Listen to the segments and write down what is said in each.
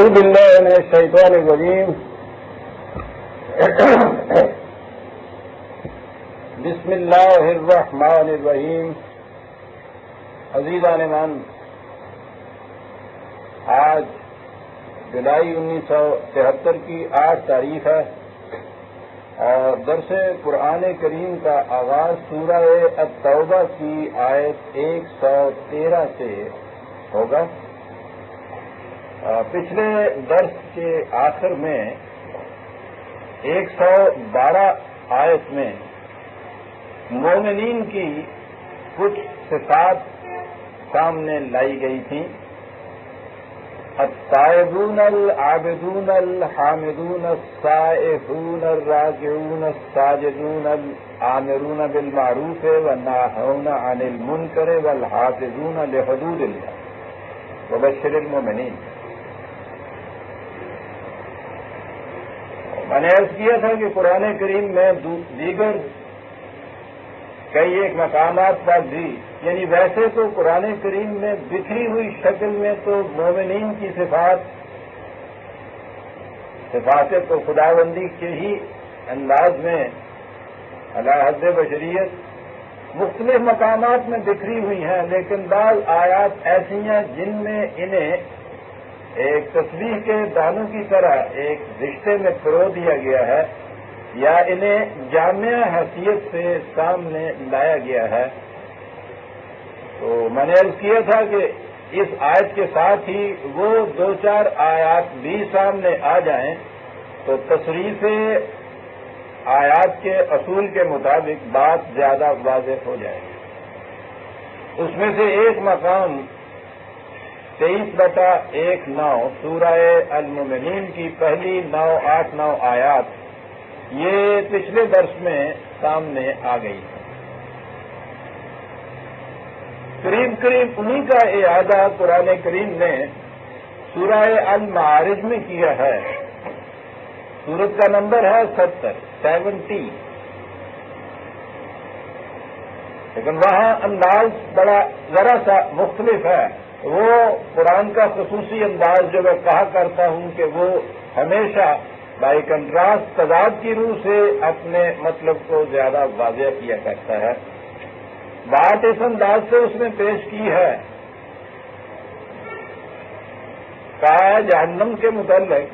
أعوذ بالله من الشيطان الرجيم بسم اللہ الرحمن الرحیم. عزیزان من، آج جولائی 1973 کی 8 تاریخ ہے اور درس قرآن کریم کا آغاز سورہ التوبہ کی آیت 113 سے ہوگا. پچھلے درس کے آخر میں 112 آیت میں مومنین کی کچھ صفات سامنے لائی گئی تھیں. التائبون العابدون الحامدون السائحون الراکعون الساجدون الآمرون بالمعروف والناہون عن المنکر والحافظون لحدود اللہ وبشر المؤمنین. میں نے عرض کیا تھا کہ قرآن کریم میں دیگر کئی ایک مقامات پر بھی، یعنی ویسے تو قرآن کریم میں بکھری ہوئی شکل میں تو مومنین کی صفات تو خداوندی کے ہی انداز میں علی حد بشریت مختلف مقامات میں بکھری ہوئی ہیں، لیکن بعض آیات ایسی ہیں جن میں انہیں ایک تسبیح کے دانوں کی طرح ایک رشتے میں پرو دیا گیا ہے یا انہیں جامع حیثیت سے سامنے لایا گیا ہے. تو میں نے عرض کیا تھا کہ اس آیت کے ساتھ ہی وہ 2-4 آیات بھی سامنے آ جائیں تو تصریف آیات کے اصول کے مطابق بات زیادہ واضح ہو جائے گی. اس میں سے ایک مقام 23/19 سورہ المؤمنین کی پہلی 9-8-9 آیات یہ پچھلے درس میں سامنے آ گئی ہے. قریب انہی کا اعادہ قرآن کریم نے سورہ المعارج میں کیا ہے. سورت کا نمبر ہے 70 لیکن وہاں انداز بڑا ذرا سا مختلف ہے. وہ قرآن کا خصوصی انداز جو میں کہا کرتا ہوں کہ وہ ہمیشہ بائی کنٹراسٹ تضاد کی روح سے اپنے مطلب کو زیادہ واضح کیا کرتا ہے. بات اس انداز سے اس نے پیش کی ہے، کہا ہے جہنم کے متعلق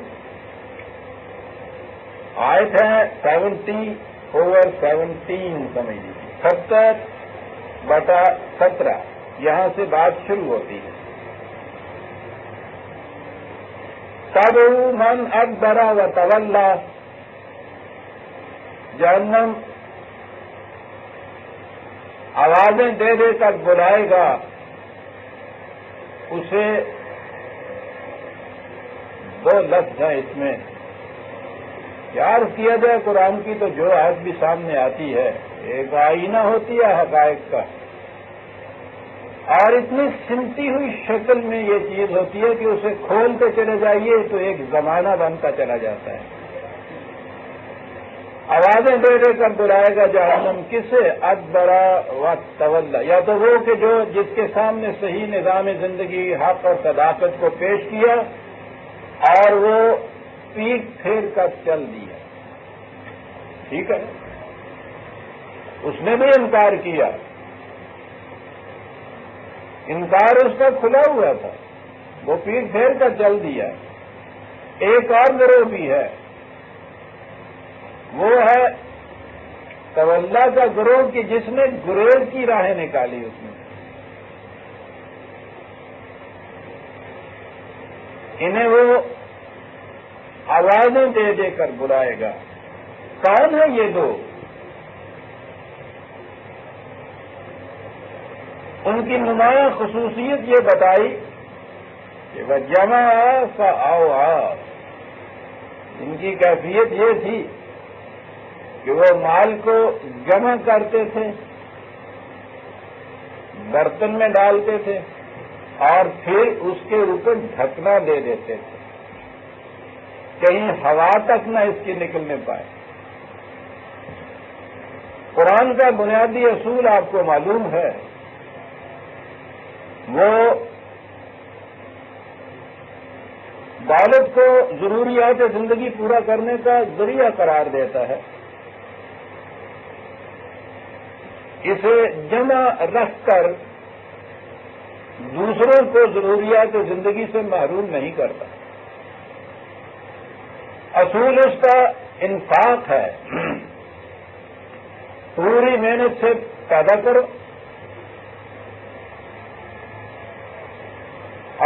آیت ہے 70/17 سمجھ لیجیے 70/17 یہاں سے بات شروع ہوتی ہے. تدعو من ادبر وتولی، جہنم آوازیں دے دے کر بلائے گا اسے. 2 لفظ ہیں اس میں. عرض کیا جائے قرآن کی تو جو آیت بھی سامنے آتی ہے ایک آئینہ ہوتی ہے حقائق کا، اور اتنی سمٹی ہوئی شکل میں یہ چیز ہوتی ہے کہ اسے کھولتے چلے جائیے تو ایک زمانہ بنتا چلا جاتا ہے. آوازیں دے دے کر بلائے گا جہنم کسے؟ ادبر و تولی، یا تو وہ کہ جو جس کے سامنے صحیح نظام زندگی حق اور صداقت کو پیش کیا اور وہ پیٹ پھیر کر چل دیا. ٹھیک ہے، اس نے بھی انکار کیا، انکار اس کا کھلا ہوا تھا، وہ پیٹ پھیر کر چل دیا. ایک اور گروہ بھی ہے، وہ ہے تولا کا گروہ کہ جس نے گریز کی راہیں نکالی. اس نے انہیں وہ آوازیں دے دے کر بلائے گا. کون ہے یہ دو؟ ان کی نمایاں خصوصیت یہ بتائی کہ وہ جمع فاوعى، ان کی کیفیت یہ تھی کہ وہ مال کو جمع کرتے تھے، برتن میں ڈالتے تھے اور پھر اس کے اوپر ڈھکنا دے دیتے تھے، کہیں ہوا تک نہ اس کی نکلنے پائے. قرآن کا بنیادی اصول آپ کو معلوم ہے، وہ دولت کو ضروریات زندگی پورا کرنے کا ذریعہ قرار دیتا ہے، اسے جمع رکھ کر دوسروں کو ضروریات زندگی سے محروم نہیں کرتا۔ اصول اس کا انفاق ہے، پوری محنت سے پیدا کرو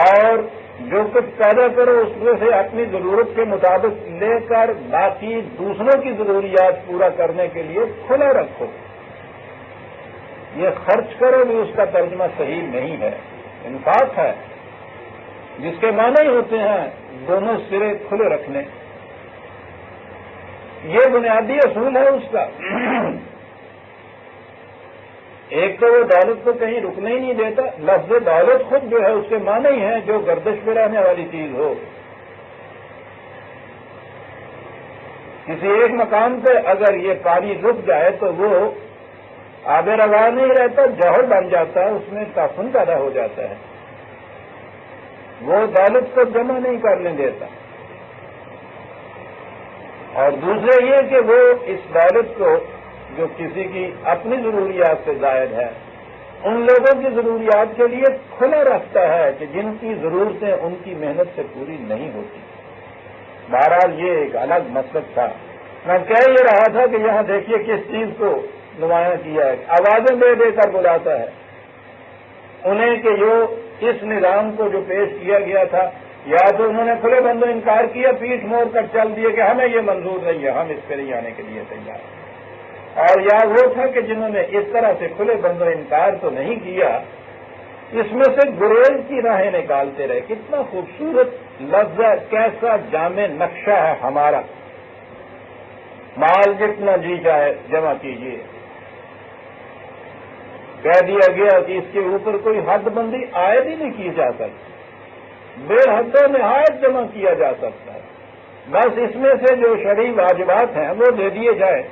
اور جو کچھ پیدا کرو اس میں سے اپنی ضرورت کے مطابق لے کر باقی دوسروں کی ضروریات پورا کرنے کے لیے کھلا رکھو۔ یہ خرچ کرو بھی اس کا ترجمہ صحیح نہیں ہے، انفاق ہے، جس کے معنی ہوتے ہیں دونوں سرے کھلے رکھنے۔ یہ بنیادی اصول ہے اس کا۔ ایک تو وہ دولت کو کہیں رکنے ہی نہیں دیتا، لفظ دولت خود جو ہے اس کے معنی ہی ہے جو گردش میں رہنے والی چیز ہو۔ کسی ایک مقام پہ اگر یہ پانی رک جائے تو وہ آب روا نہیں رہتا، جوہر بن جاتا ہے، اس میں تعفن پیدا ہو جاتا ہے، وہ دولت کو جمع نہیں کرنے دیتا۔ اور دوسرے یہ کہ وہ اس دولت کو جو کسی کی اپنی ضروریات سے زائد ہے ان لوگوں کی ضروریات کے لیے کھلا رکھتا ہے کہ جن کی ضرورتیں ان کی محنت سے پوری نہیں ہوتی۔ بہرحال یہ ایک الگ مقصد تھا۔ میں کہہ یہ رہا تھا کہ یہاں دیکھیے کس چیز کو نمایاں کیا ہے، آوازیں دے دے کر بلاتا ہے انہیں کہ جو اس نظام کو جو پیش کیا گیا تھا، یا تو انہوں نے کھلے بندوں انکار کیا، پیٹھ موڑ کر چل دیے کہ ہمیں یہ منظور نہیں ہے، ہم اس پہ نہیں آنے کے لیے تیار ہیں، اور یا وہ تھا کہ جنہوں نے اس طرح سے کھلے بندوں انکار تو نہیں کیا، اس میں سے گریز کی راہیں نکالتے رہے۔ کتنا خوبصورت لفظ ہے، کیسا جامع نقشہ ہے ہمارا، مال جتنا جی چاہے جمع کیجیے۔ کہہ دیا گیا کہ اس کے اوپر کوئی حد بندی عائد ہی نہیں کی جا سکتی، بے حد و نہایت جمع کیا جا سکتا ہے، بس اس میں سے جو شرعی واجبات ہیں وہ دے دیے جائے،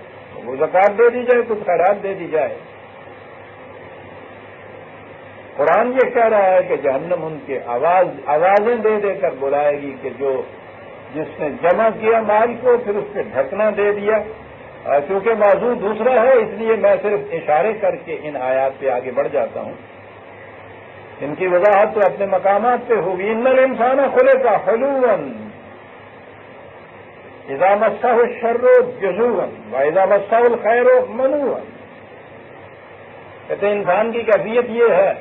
وہ زکات دے دی جائے، کچھ خیرات دے دی جائے۔ قرآن یہ کہہ رہا ہے کہ جہنم ان کے آوازیں دے دے کر بلائے گی کہ جس نے جمع کیا مال کو پھر اس پہ ڈھکنا دے دیا۔ چونکہ موضوع دوسرا ہے اس لیے میں صرف اشارے کر کے ان آیات پہ آگے بڑھ جاتا ہوں، ان کی وضاحت تو اپنے مقامات پہ ہوگی۔ ان الانسان خلق حلوا اذا مسہ الشر جزوعا واذا مسہ الخیر منوعا۔ کہتے انسان کی کیفیت یہ ہے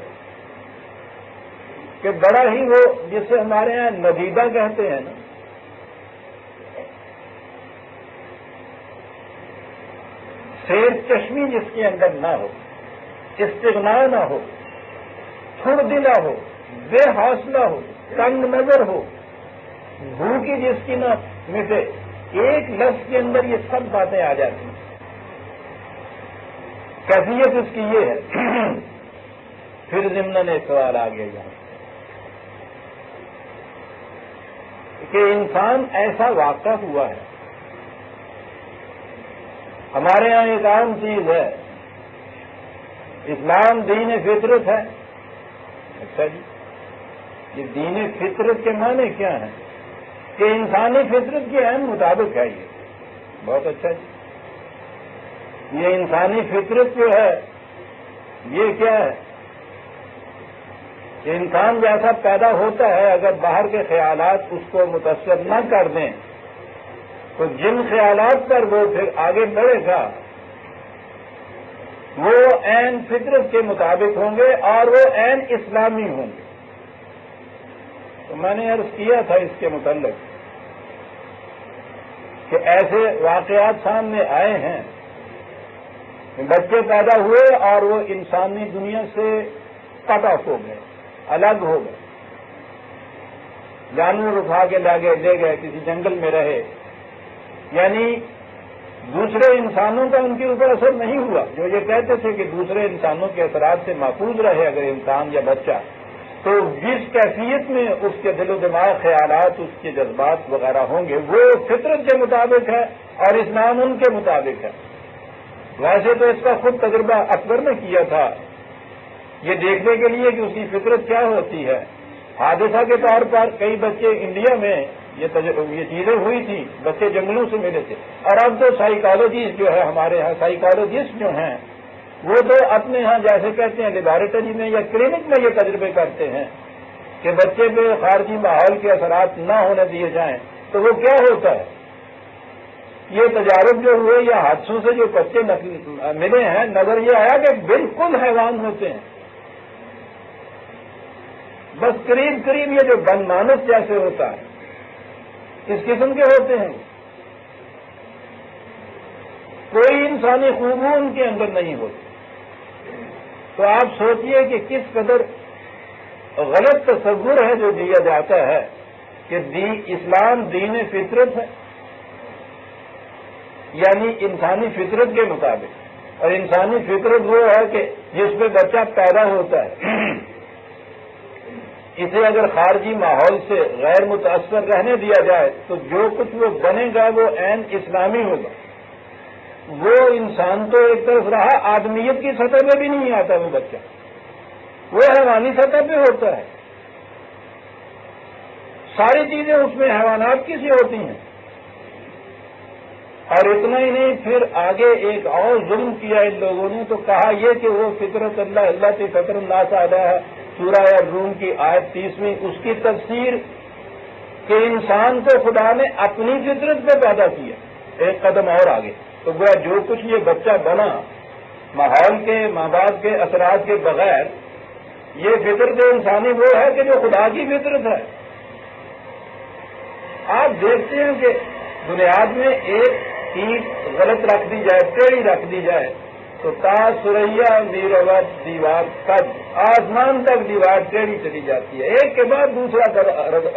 کہ بڑا ہی وہ جسے ہمارے ہاں ندیدہ کہتے ہیں نا، سیر چشمی جس کے اندر نہ ہو، استغنا نہ ہو، چھڑ دلا ہو، بے حوصلہ ہو، تنگ نظر ہو، بھوکی جس کی نہ مٹے، ایک لفظ کے اندر یہ سب باتیں آ جاتی ہیں۔ کیفیت اس کی یہ ہے۔ پھر ضمن ایک سوال آ گیا یہاں کہ انسان ایسا واقع ہوا ہے، ہمارے ہاں ایک عام چیز ہے، اسلام دین فطرت ہے۔ اچھا جی، یہ دین فطرت کے معنی کیا ہیں؟ کہ انسانی فطرت کے عین مطابق ہے یہ۔ بہت اچھا جی، یہ انسانی فطرت جو ہے یہ کیا ہے؟ کہ انسان جیسا پیدا ہوتا ہے اگر باہر کے خیالات اس کو متاثر نہ کر دیں تو جن خیالات پر وہ پھر آگے بڑھے گا وہ عین فطرت کے مطابق ہوں گے اور وہ عین اسلامی ہوں گے۔ تو میں نے عرض کیا تھا اس کے متعلق کہ ایسے واقعات سامنے آئے ہیں کہ بچے پیدا ہوئے اور وہ انسانی دنیا سے کٹ آف ہو گئے، الگ ہو گئے، جانور اٹھا کے لے گئے کسی جنگل میں رہے، یعنی دوسرے انسانوں کا ان کے اوپر اثر نہیں ہوا۔ جو یہ کہتے تھے کہ دوسرے انسانوں کے اثرات سے محفوظ رہے اگر انسان یا بچہ، تو جس کیفیت میں اس کے دل و دماغ، خیالات، اس کے جذبات وغیرہ ہوں گے وہ فطرت کے مطابق ہے اور اسلام ان کے مطابق ہے۔ ویسے تو اس کا خود تجربہ اکبر نے کیا تھا، یہ دیکھنے کے لیے کہ اس کی فطرت کیا ہوتی ہے، حادثہ کے طور پر کئی بچے انڈیا میں یہ چیزیں ہوئی تھی، بچے جنگلوں سے ملے تھے، اور اب تو سائیکالوجسٹ جو ہے ہمارے ہاں، سائیکالوجسٹ جو ہیں وہ تو اپنے ہاں جیسے کہتے ہیں لیبارٹری میں یا کلینک میں یہ تجربے کرتے ہیں کہ بچے پہ خارجی ماحول کے اثرات نہ ہونے دیے جائیں تو وہ کیا ہوتا ہے۔ یہ تجارب جو ہوئے یا حادثوں سے جو بچے ملے ہیں، نظر یہ آیا کہ بالکل حیوان ہوتے ہیں، بس قریب قریب یہ جو بن مانس جیسے ہوتا ہے اس قسم کے ہوتے ہیں، کوئی انسانی خوبی ان کے اندر نہیں ہوتی۔ تو آپ سوچئے کہ کس قدر غلط تصور ہے جو دیا جاتا ہے کہ اسلام دین فطرت ہے، یعنی انسانی فطرت کے مطابق، اور انسانی فطرت وہ ہے کہ جس پہ بچہ پیدا ہوتا ہے اسے اگر خارجی ماحول سے غیر متاثر رہنے دیا جائے تو جو کچھ وہ بنے گا وہ عین اسلامی ہوگا۔ وہ انسان تو ایک طرف رہا، آدمیت کی سطح پہ بھی نہیں آتا وہ بچہ، وہ حیوانی سطح پہ ہوتا ہے، ساری چیزیں اس میں حیوانات کی سی ہوتی ہیں۔ اور اتنا ہی نہیں، پھر آگے ایک اور ظلم کیا ان لوگوں نے، تو کہا یہ کہ وہ فطرت اللہ کی فطر الناس علیہ ہے، سورہ الروم کی آیت 30، اس کی تفسیر کہ انسان کو خدا نے اپنی فطرت پہ پیدا کیا، ایک قدم اور آگے۔ تو گویا جو کچھ یہ بچہ بنا ماحول کے، ماں باپ کے اثرات کے بغیر، یہ فطرت انسانی وہ ہے کہ جو خدا کی فطرت ہے۔ آپ دیکھتے ہیں کہ بنیاد میں ایک اینٹ غلط رکھ دی جائے، ٹیڑھی رکھ دی جائے تو تا سریا میروت دیوار تک، آسمان تک دیوار ٹیڑھی چلی جاتی ہے، ایک کے بعد دوسرا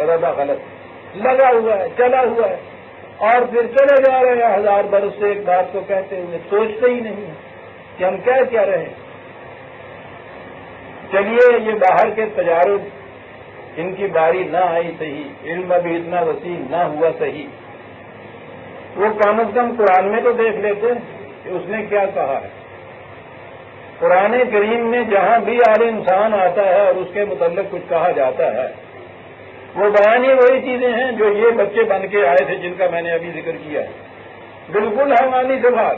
ردا غلط لگا ہوا ہے، چلا ہوا ہے، اور پھر چلے جا رہے ہیں 1000 برس سے ایک بات کو کہتے ہوئے، سوچتے ہی نہیں کہ ہم کیا رہے ہیں۔ چلیے یہ باہر کے تجارب ان کی باری نہ آئی صحیح، علم ابھی اتنا وسیع نہ ہوا صحیح، وہ کم از کم قرآن میں تو دیکھ لیتے کہ اس نے کیا کہا ہے۔ قرآن کریم میں جہاں بھی آل انسان آتا ہے اور اس کے متعلق کچھ کہا جاتا ہے، وہ بیان ہی وہی چیزیں ہیں جو یہ بچے بن کے آئے تھے جن کا میں نے ابھی ذکر کیا ہے، بالکل حیوانی سے بات۔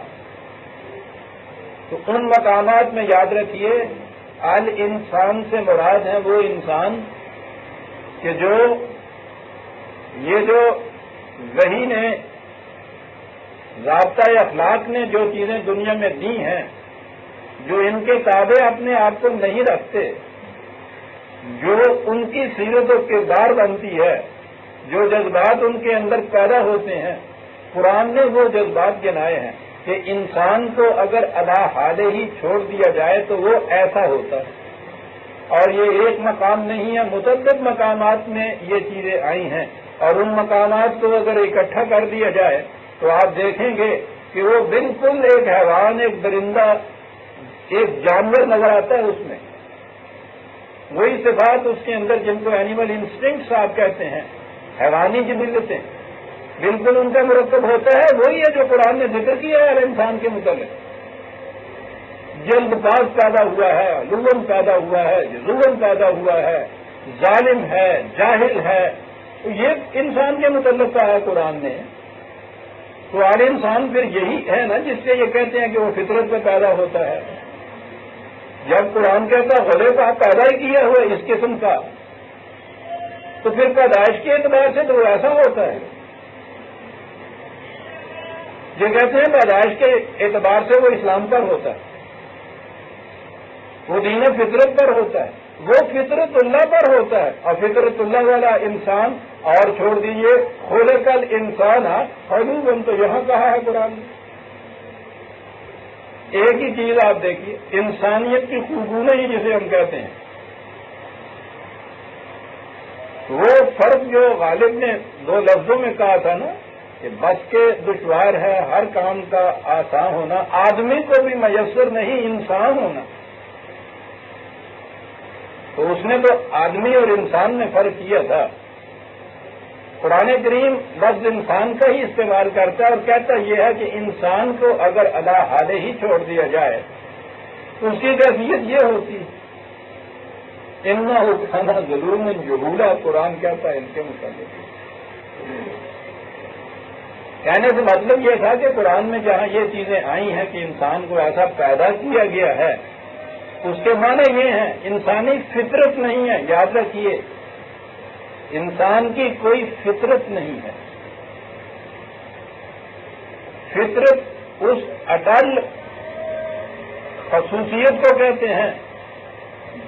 تو ان مقامات میں یاد رکھیے آل انسان سے مراد ہے وہ انسان کہ جو وحی نے، ضابطۂ اخلاق نے جو چیزیں دنیا میں دی ہیں، جو ان کے تابع اپنے آپ کو نہیں رکھتے، جو ان کی سیرت و کردار بنتی ہے، جو جذبات ان کے اندر پیدا ہوتے ہیں، قرآن نے وہ جذبات گنائے ہیں کہ انسان کو اگر علی حالہ ہی چھوڑ دیا جائے تو وہ ایسا ہوتا ہے۔ اور یہ ایک مقام نہیں ہے، متعدد مقامات میں یہ چیزیں آئی ہیں، اور ان مقامات کو اگر اکٹھا کر دیا جائے تو آپ دیکھیں گے کہ وہ بالکل ایک حیوان، ایک درندہ، ایک جانور نظر آتا ہے اس میں، وہی صفات اس کے اندر جن کو اینیمل انسٹنکٹس آپ کہتے ہیں، حیوانی جبلتیں، بالکل ان کا مرکب ہوتا ہے، وہی ہے جو قرآن نے ذکر کیا ہے انسان کے متعلق۔ جلد باز پیدا ہوا ہے، لغم پیدا ہوا ہے، ظلم پیدا ہوا ہے، ظالم ہے، جاہل ہے، تو یہ انسان کے متعلق کہا ہے قرآن نے۔ تو آل انسان پھر یہی ہے نا جس سے یہ کہتے ہیں کہ وہ فطرت پہ پیدا ہوتا ہے۔ جب قرآن کہتا ہے غلے کا پیدا ہی کیا ہوا اس قسم کا، تو پھر پیدائش کے اعتبار سے تو وہ ایسا ہوتا ہے۔ یہ کہتے ہیں پیدائش کے اعتبار سے وہ اسلام پر ہوتا ہے، وہ دین فطرت پر ہوتا ہے، وہ فطرت اللہ پر ہوتا ہے، اور فطرت اللہ والا انسان، اور چھوڑ دیجیے خلق الانسان حلوبا، تو یہاں کہا ہے قرآن نے۔ ایک ہی چیز آپ دیکھیے، انسانیت کی خوبصورتی جسے ہم کہتے ہیں، وہ فرق جو غالب نے 2 لفظوں میں کہا تھا نا کہ بس کے دشوار ہے ہر کام کا آسان ہونا، آدمی کو بھی میسر نہیں انسان ہونا، تو اس نے تو آدمی اور انسان میں فرق کیا تھا۔ قرآن کریم لفظ انسان کا ہی استعمال کرتا ہے اور کہتا یہ ہے کہ انسان کو اگر علی حالہ ہی چھوڑ دیا جائے تو اس کی کیفیت یہ ہوتی ہے انہ کھانا ظلم جہولا قرآن کہتا ہے ان کے متعلق. کہنے سے مطلب یہ تھا کہ قرآن میں جہاں یہ چیزیں آئی ہیں کہ انسان کو ایسا پیدا کیا گیا ہے، اس کے معنی یہ ہیں انسانی فطرت نہیں ہے. یاد رکھیے، انسان کی کوئی فطرت نہیں ہے. فطرت اس اٹل خصوصیت کو کہتے ہیں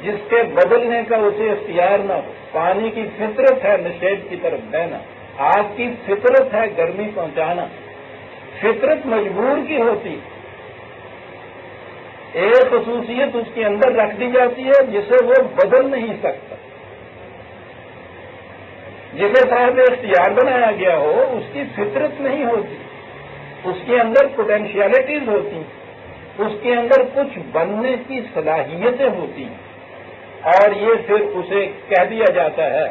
جس کے بدلنے کا اسے اختیار نہ ہو. پانی کی فطرت ہے نشیب کی طرف بہنا، آگ کی فطرت ہے گرمی پہنچانا. فطرت مجبور کی ہوتی، ایک خصوصیت اس کے اندر رکھ دی جاتی ہے جسے وہ بدل نہیں سکتا. جسے صاحب اختیار بنایا گیا ہو اس کی فطرت نہیں ہوتی، اس کے اندر پوٹینشیلٹیز ہوتی، اس کے اندر کچھ بننے کی صلاحیتیں ہوتی ہیں، اور یہ پھر اسے کہہ دیا جاتا ہے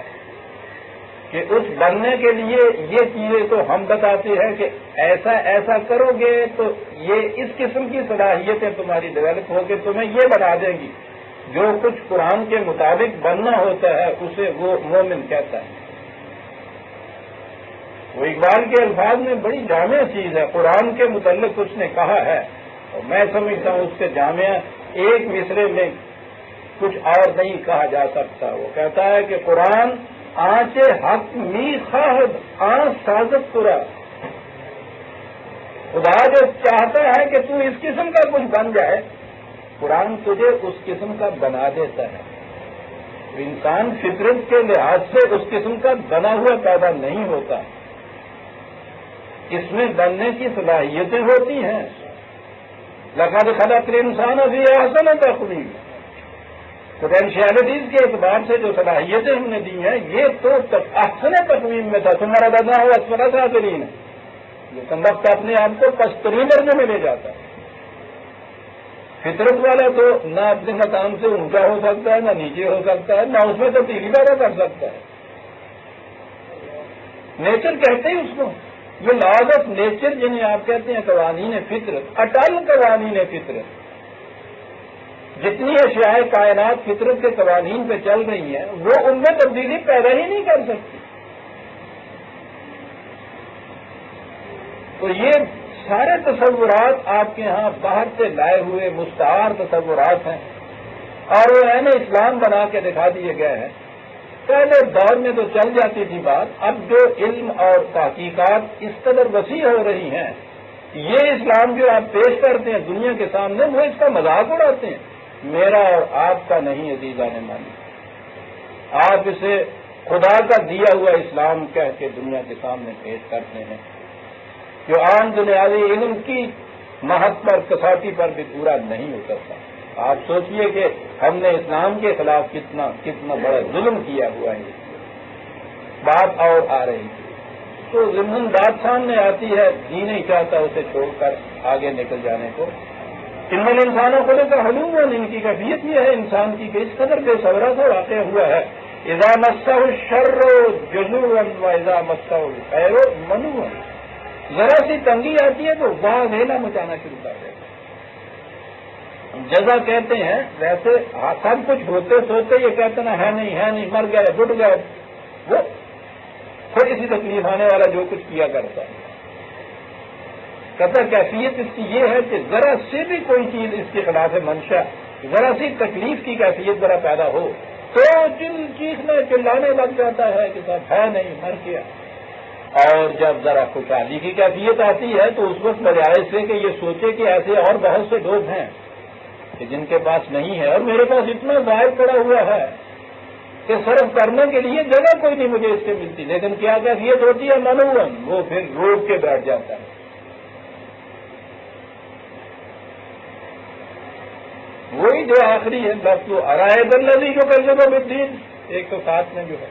کہ اس بننے کے لیے یہ چیزیں تو ہم بتاتے ہیں کہ ایسا ایسا کرو گے تو یہ اس قسم کی صلاحیتیں تمہاری ڈیولپ ہو کے تمہیں یہ بنا دیں گی. جو کچھ قرآن کے مطابق بننا ہوتا ہے اسے وہ مومن کہتا ہے. وہ اقبال کے الفاظ میں بڑی جامع چیز ہے. قرآن کے متعلق اس نے کہا ہے اور میں سمجھتا ہوں اس سے جامع ایک مصرے میں کچھ اور نہیں کہا جا سکتا. وہ کہتا ہے کہ قرآن آنچ حق می خواہد آنچ سازت پورا. خدا جو چاہتا ہے کہ تو اس قسم کا کچھ بن جائے، قرآن تجھے اس قسم کا بنا دیتا ہے. انسان فطرت کے لحاظ سے اس قسم کا بنا ہوا پیدا نہیں ہوتا، اس میں بننے کی صلاحیتیں ہوتی ہیں. لقد خلقنا الانسان فی احسن تقویم. پوٹینشیلٹیز کے اعتبار سے جو صلاحیتیں ہم نے دی ہیں یہ تو احسن تقویم میں تھا. تمہارا بدنا ہوا اسفل سافلین ہے، یہ کمبخت اپنے آپ کو پسترین درجے میں لے جاتا ہے. فطرت والا تو نہ اپنے مقام سے اونچا ہو سکتا ہے، نہ نیچے ہو سکتا ہے، نہ اس میں تبدیلی پیدا کر سکتا ہے. نیچر کہتے ہیں اس کو، یہ لاز آف نیچر جنہیں آپ کہتے ہیں قوانین فطرت، اٹل قوانین فطرت. جتنی اشیاء کائنات فطرت کے قوانین پہ چل رہی ہیں وہ ان میں تبدیلی پیدا ہی نہیں کر سکتی. تو یہ سارے تصورات آپ کے ہاں باہر سے لائے ہوئے مستعار تصورات ہیں اور وہ عین اسلام بنا کے دکھا دیے گئے ہیں. پہلے دور میں تو چل جاتی تھی بات، اب جو علم اور تحقیقات اس قدر وسیع ہو رہی ہیں، یہ اسلام جو آپ پیش کرتے ہیں دنیا کے سامنے وہ اس کا مذاق اڑاتے ہیں. میرا اور آپ کا نہیں عزیزان مانی، آپ اسے خدا کا دیا ہوا اسلام کہہ کے دنیا کے سامنے پیش کرتے ہیں جو عام دنیاوی علم کی مہت پر کسوٹی پر بھی پورا نہیں اترتا. آپ سوچئے کہ ہم نے اسلام کے خلاف کتنا بڑا ظلم کیا ہوا ہے. بات اور آ رہی تھی تو ضمن بات سامنے آتی ہے، جی نہیں چاہتا اسے چھوڑ کر آگے نکل جانے کو. ان میں انسانوں کو لے کر حلوم، ان کی کیفیت یہ ہے انسان کی کہ اس قدر بے صبرا سے واقع ہوا ہے. اذا مسہ الشر جزوعا واذا مسہ الخیر منوعا. ذرا سی تنگی آتی ہے تو واہ ویلا مچانا شروع کر دیتا ہے. جزا کہتے ہیں ویسے سب کچھ ہوتے سوتے یہ کہتے ہیں ہے نہیں مر گئے ڈٹ گئے، وہ تھوڑی سی تکلیف آنے والا جو کچھ کیا کرتا ہے. کہتا کیفیت اس کی یہ ہے کہ ذرا سے بھی کوئی چیز اس کے خلاف منشا، ذرا سی تکلیف کی کیفیت ذرا پیدا ہو تو چیخنے چلانے لگ جاتا ہے کہ صاحب ہے نہیں مر گیا. اور جب ذرا خوشحالی کی کیفیت آتی ہے تو اس وقت بجائے سے کہ یہ سوچے کہ ایسے اور بہت سے لوگ ہیں کہ جن کے پاس نہیں ہے اور میرے پاس اتنا ظاہر پڑا ہوا ہے کہ صرف کرنے کے لیے جگہ کوئی نہیں مجھے اس سے ملتی، لیکن کیا کیفیت ہوتی ہے منوعن، وہ پھر روک کے بیٹھ جاتا ہے. وہی جو آخری ہے بس وہ ارائے الذی جو کر سکو بالدین 107 میں جو ہے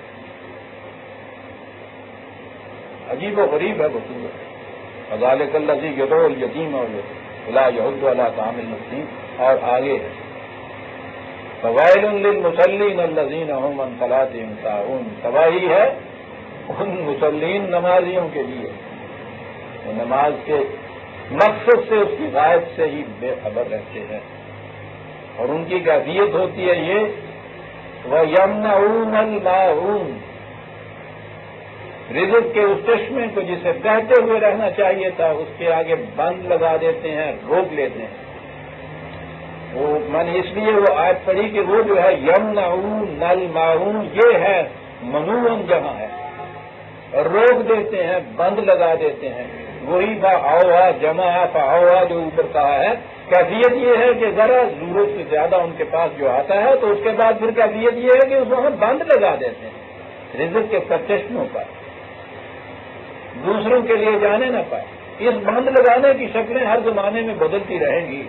عجیب و غریب ہے وہ سورت. فذلک الذی یدعو الیتیم ولا یحض علی طعام المسکین. اور آگے فوائل للمصلین الذین هم عن صلاتهم ساہون. تباہی ہے ان مسلین نمازیوں کے لیے وہ نماز کے مقصد سے اس کی غائب سے ہی بے خبر رہتے ہیں. اور ان کی کیفیت ہوتی ہے یہ وَيَمْنَعُونَ الْمَاعُونَ، رزق کے اس چشمے کو جسے بہتے ہوئے رہنا چاہیے تھا اس کے آگے بند لگا دیتے ہیں، روک لیتے ہیں۔ وہ میں نے اس لیے وہ آیت پڑھی کہ وہ جو ہے یمنعون الماعون، یہ ہے منوعن جہاں ہے، روک دیتے ہیں، بند لگا دیتے ہیں۔ وہی فاوھا جمع فاوھا جو اوپر کہا ہے، کیفیت یہ ہے کہ ذرا ضرورت سے زیادہ ان کے پاس جو آتا ہے تو اس کے بعد پھر کیفیت یہ ہے کہ اس وہاں بند لگا دیتے ہیں رزق کے سرچشموں پر، دوسروں کے لیے جانے نہ پائے۔ اس بند لگانے کی شکلیں ہر زمانے میں بدلتی رہیں گی۔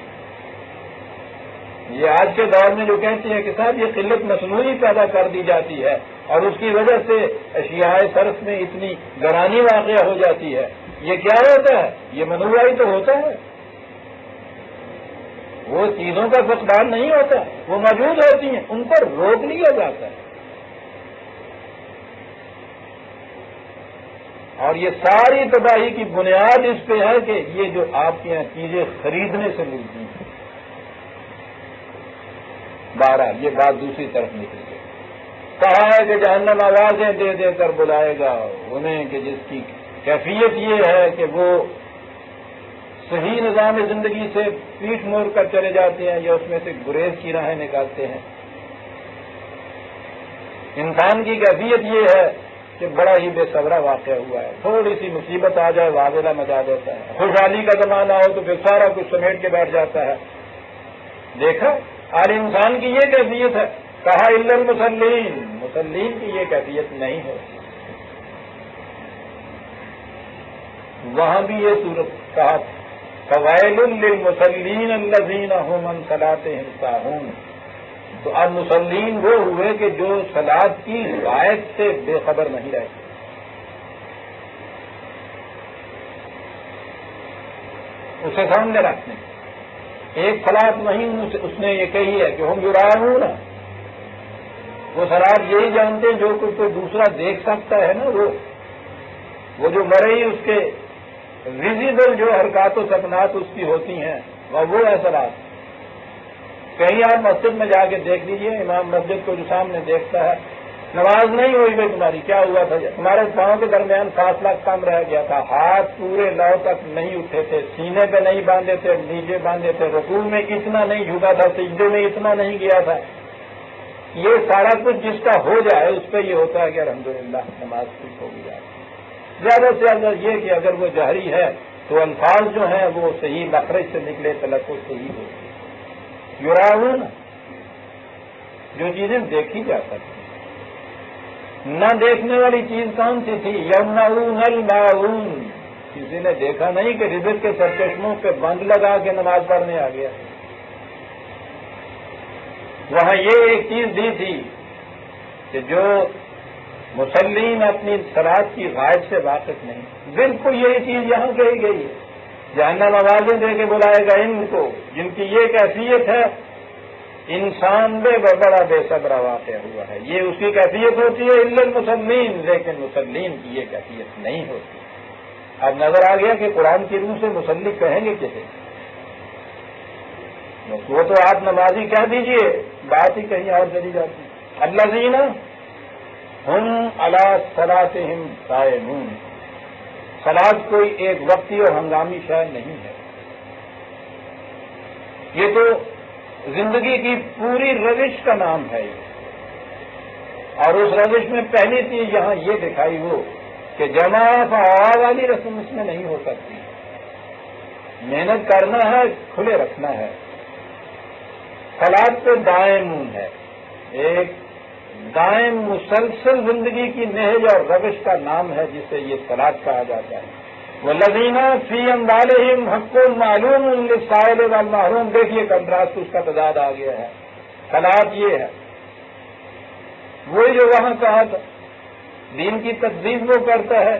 یہ آج کے دور میں جو کہتے ہیں کہ صاحب یہ قلت مصنوعی پیدا کر دی جاتی ہے اور اس کی وجہ سے اشیاء صرف میں اتنی گرانی واقع ہو جاتی ہے، یہ کیا ہوتا ہے؟ یہ منوعی تو ہوتا ہے، وہ چیزوں کا فقدان نہیں ہوتا، وہ موجود ہوتی ہیں، ان پر روک لیا جاتا ہے۔ اور یہ ساری تباہی کی بنیاد اس پہ ہے کہ یہ جو آپ کے یہاں چیزیں خریدنے سے ملتی ہیں۔ بہرحال یہ بات دوسری طرف نکل گئی۔ کہا ہے کہ جہنم آوازیں دے دے کر بلائے گا انہیں کہ جس کی کیفیت یہ ہے کہ وہ صحیح نظام زندگی سے پیٹھ موڑ کر چلے جاتے ہیں یا اس میں سے گریز کی راہیں نکالتے ہیں۔ انسان کی کیفیت یہ ہے کہ بڑا ہی بے صبرا واقعہ ہوا ہے، تھوڑی سی مصیبت آ جائے واضح مچا دیتا ہے، خوشحالی کا زمانہ ہو تو پھر سارا کچھ سمیٹ کے بیٹھ جاتا ہے۔ دیکھا ہر انسان کی یہ کیفیت ہے۔ کہا الا المصلین، مصلین کی یہ کیفیت نہیں ہوتی۔ وہاں بھی یہ صورت کہا فوائل للمصلین الذین هم عن صلاتهم ساہون، تو اب مصلین وہ ہوئے کہ جو صلاۃ کی غائب سے بے خبر نہیں رہتے۔ اسے سامنے رکھنے ایک صلاۃ نہیں اس نے یہ کہی ہے کہ ہم یراؤون، وہ صلاۃ یہی جانتے ہیں جو کچھ کوئی دوسرا دیکھ سکتا ہے نا، وہ جو مرئی اس کے ویزیبل جو حرکات و سکنات اس کی ہوتی ہیں وہ ہے صلاۃ۔ کہیں آپ مسجد میں جا کے دیکھ لیجئے، امام مسجد کو جو سامنے دیکھتا ہے، نماز نہیں ہوئی بھائی تمہاری، کیا ہوا تھا؟ تمہارے پاؤں کے درمیان فاصلہ کم رہ گیا تھا، ہاتھ پورے لو تک نہیں اٹھے تھے، سینے پہ نہیں باندھے تھے، نیچے باندھے تھے، رکوع میں اتنا نہیں جھکا تھا، سجدے میں اتنا نہیں گیا تھا۔ یہ سارا کچھ جس کا ہو جائے اس پہ یہ ہوتا ہے کہ الحمدللہ نماز ٹھیک ہو گئی۔ زیادہ سے زیادہ یہ کہ اگر وہ جہری ہے تو الفاظ جو ہیں وہ صحیح مخرج سے نکلے، تلفظ صحیح ہو۔ یراؤون، جو چیزیں دیکھی جا سکتی، نہ دیکھنے والی چیز کون سی تھی؟ یمنعون الماعون، کسی نے دیکھا نہیں کہ رزق کے سرچشموں پہ بند لگا کے نماز پڑھنے آ گیا۔ وہاں یہ ایک چیز دی تھی کہ جو مصلین اپنی صلاۃ کی غائب سے واقف نہیں، بالکل یہی چیز یہاں کہی گئی ہے۔ جہنم آوازیں دے کے بلائے گا ان کو جن کی یہ کیفیت ہے، انسان بڑا بے صبرا واقع ہوا ہے، یہ اس کی کیفیت ہوتی ہے الا المصلین، لیکن مصلین کی یہ کیفیت نہیں ہوتی۔ اب نظر آ گیا کہ قرآن کی روح سے مصلی کہیں گے کسے؟ وہ تو آپ نمازی کہہ دیجئے، بات ہی کہیں اور چلی جاتی۔ الذین ہم علی صلاتہم قائمون، صلاۃ کوئی ایک وقتی اور ہنگامی شے نہیں ہے، یہ تو زندگی کی پوری روش کا نام ہے۔ اور اس روش میں پہلی چیز یہاں یہ دکھائی ہو کہ جمع فعال والی رسم اس میں نہیں ہو سکتی، محنت کرنا ہے، کھلے رکھنا ہے۔ صلاۃ تو دائم ہے، ایک دائم مسلسل زندگی کی نہج اور روش کا نام ہے جسے یہ صلاۃ کہا جاتا ہے۔ والذین فی اموالہم حق معلوم للسائل والمحروم، دیکھیے کنٹراسٹ اس کا تضاد آ گیا ہے۔ صلاۃ یہ ہے، وہی جو وہاں کہا تھا، دین کی تکذیب وہ کرتا ہے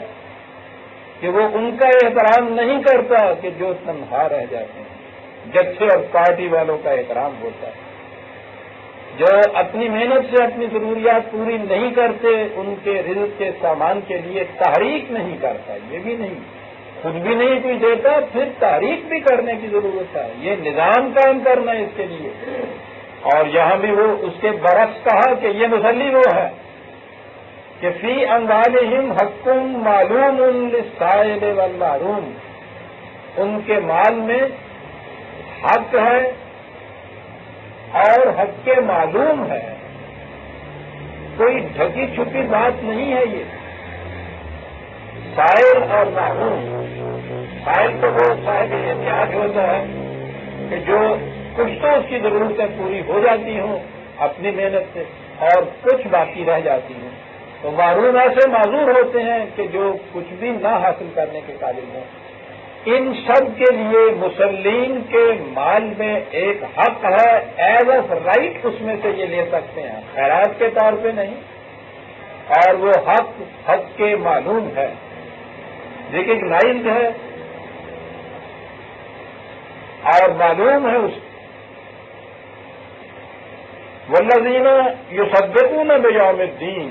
کہ وہ ان کا احترام نہیں کرتا کہ جو تنہا رہ جاتے ہیں، جتھے اور پارٹی والوں کا احترام ہوتا ہے، جو اپنی محنت سے اپنی ضروریات پوری نہیں کرتے، ان کے رزق کے سامان کے لیے تحریک نہیں کرتا، یہ بھی نہیں، خود بھی نہیں کوئی دیتا، پھر تحریک بھی کرنے کی ضرورت ہے، یہ نظام قائم کرنا ہے اس کے لیے۔ اور یہاں بھی وہ اس کے برعکس کہا کہ یہ مسلی وہ ہے کہ فی اموالہم حق معلوم للسائل والمحروم، ان کے مال میں حق ہے اور حق کے معلوم ہے، کوئی ڈھکی چھپی بات نہیں ہے یہ۔ سائل اور محروم، سائل تو وہ صاحب احتیاج ہوتا ہے کہ جو کچھ تو اس کی ضرورتیں پوری ہو جاتی ہوں اپنی محنت سے اور کچھ باقی رہ جاتی ہیں، تو محروم ایسے معذور ہوتے ہیں کہ جو کچھ بھی نہ حاصل کرنے کے قابل ہوں۔ ان سب کے لیے مسلمین کے مال میں ایک حق ہے، ایز اے رائٹ اس میں سے یہ لے سکتے ہیں، خیرات کے طور پہ نہیں، اور وہ حق کے معلوم ہے، ریکگنائزڈ ہے اور معلوم ہے اس۔ والذین یصدقون بیوم الدین،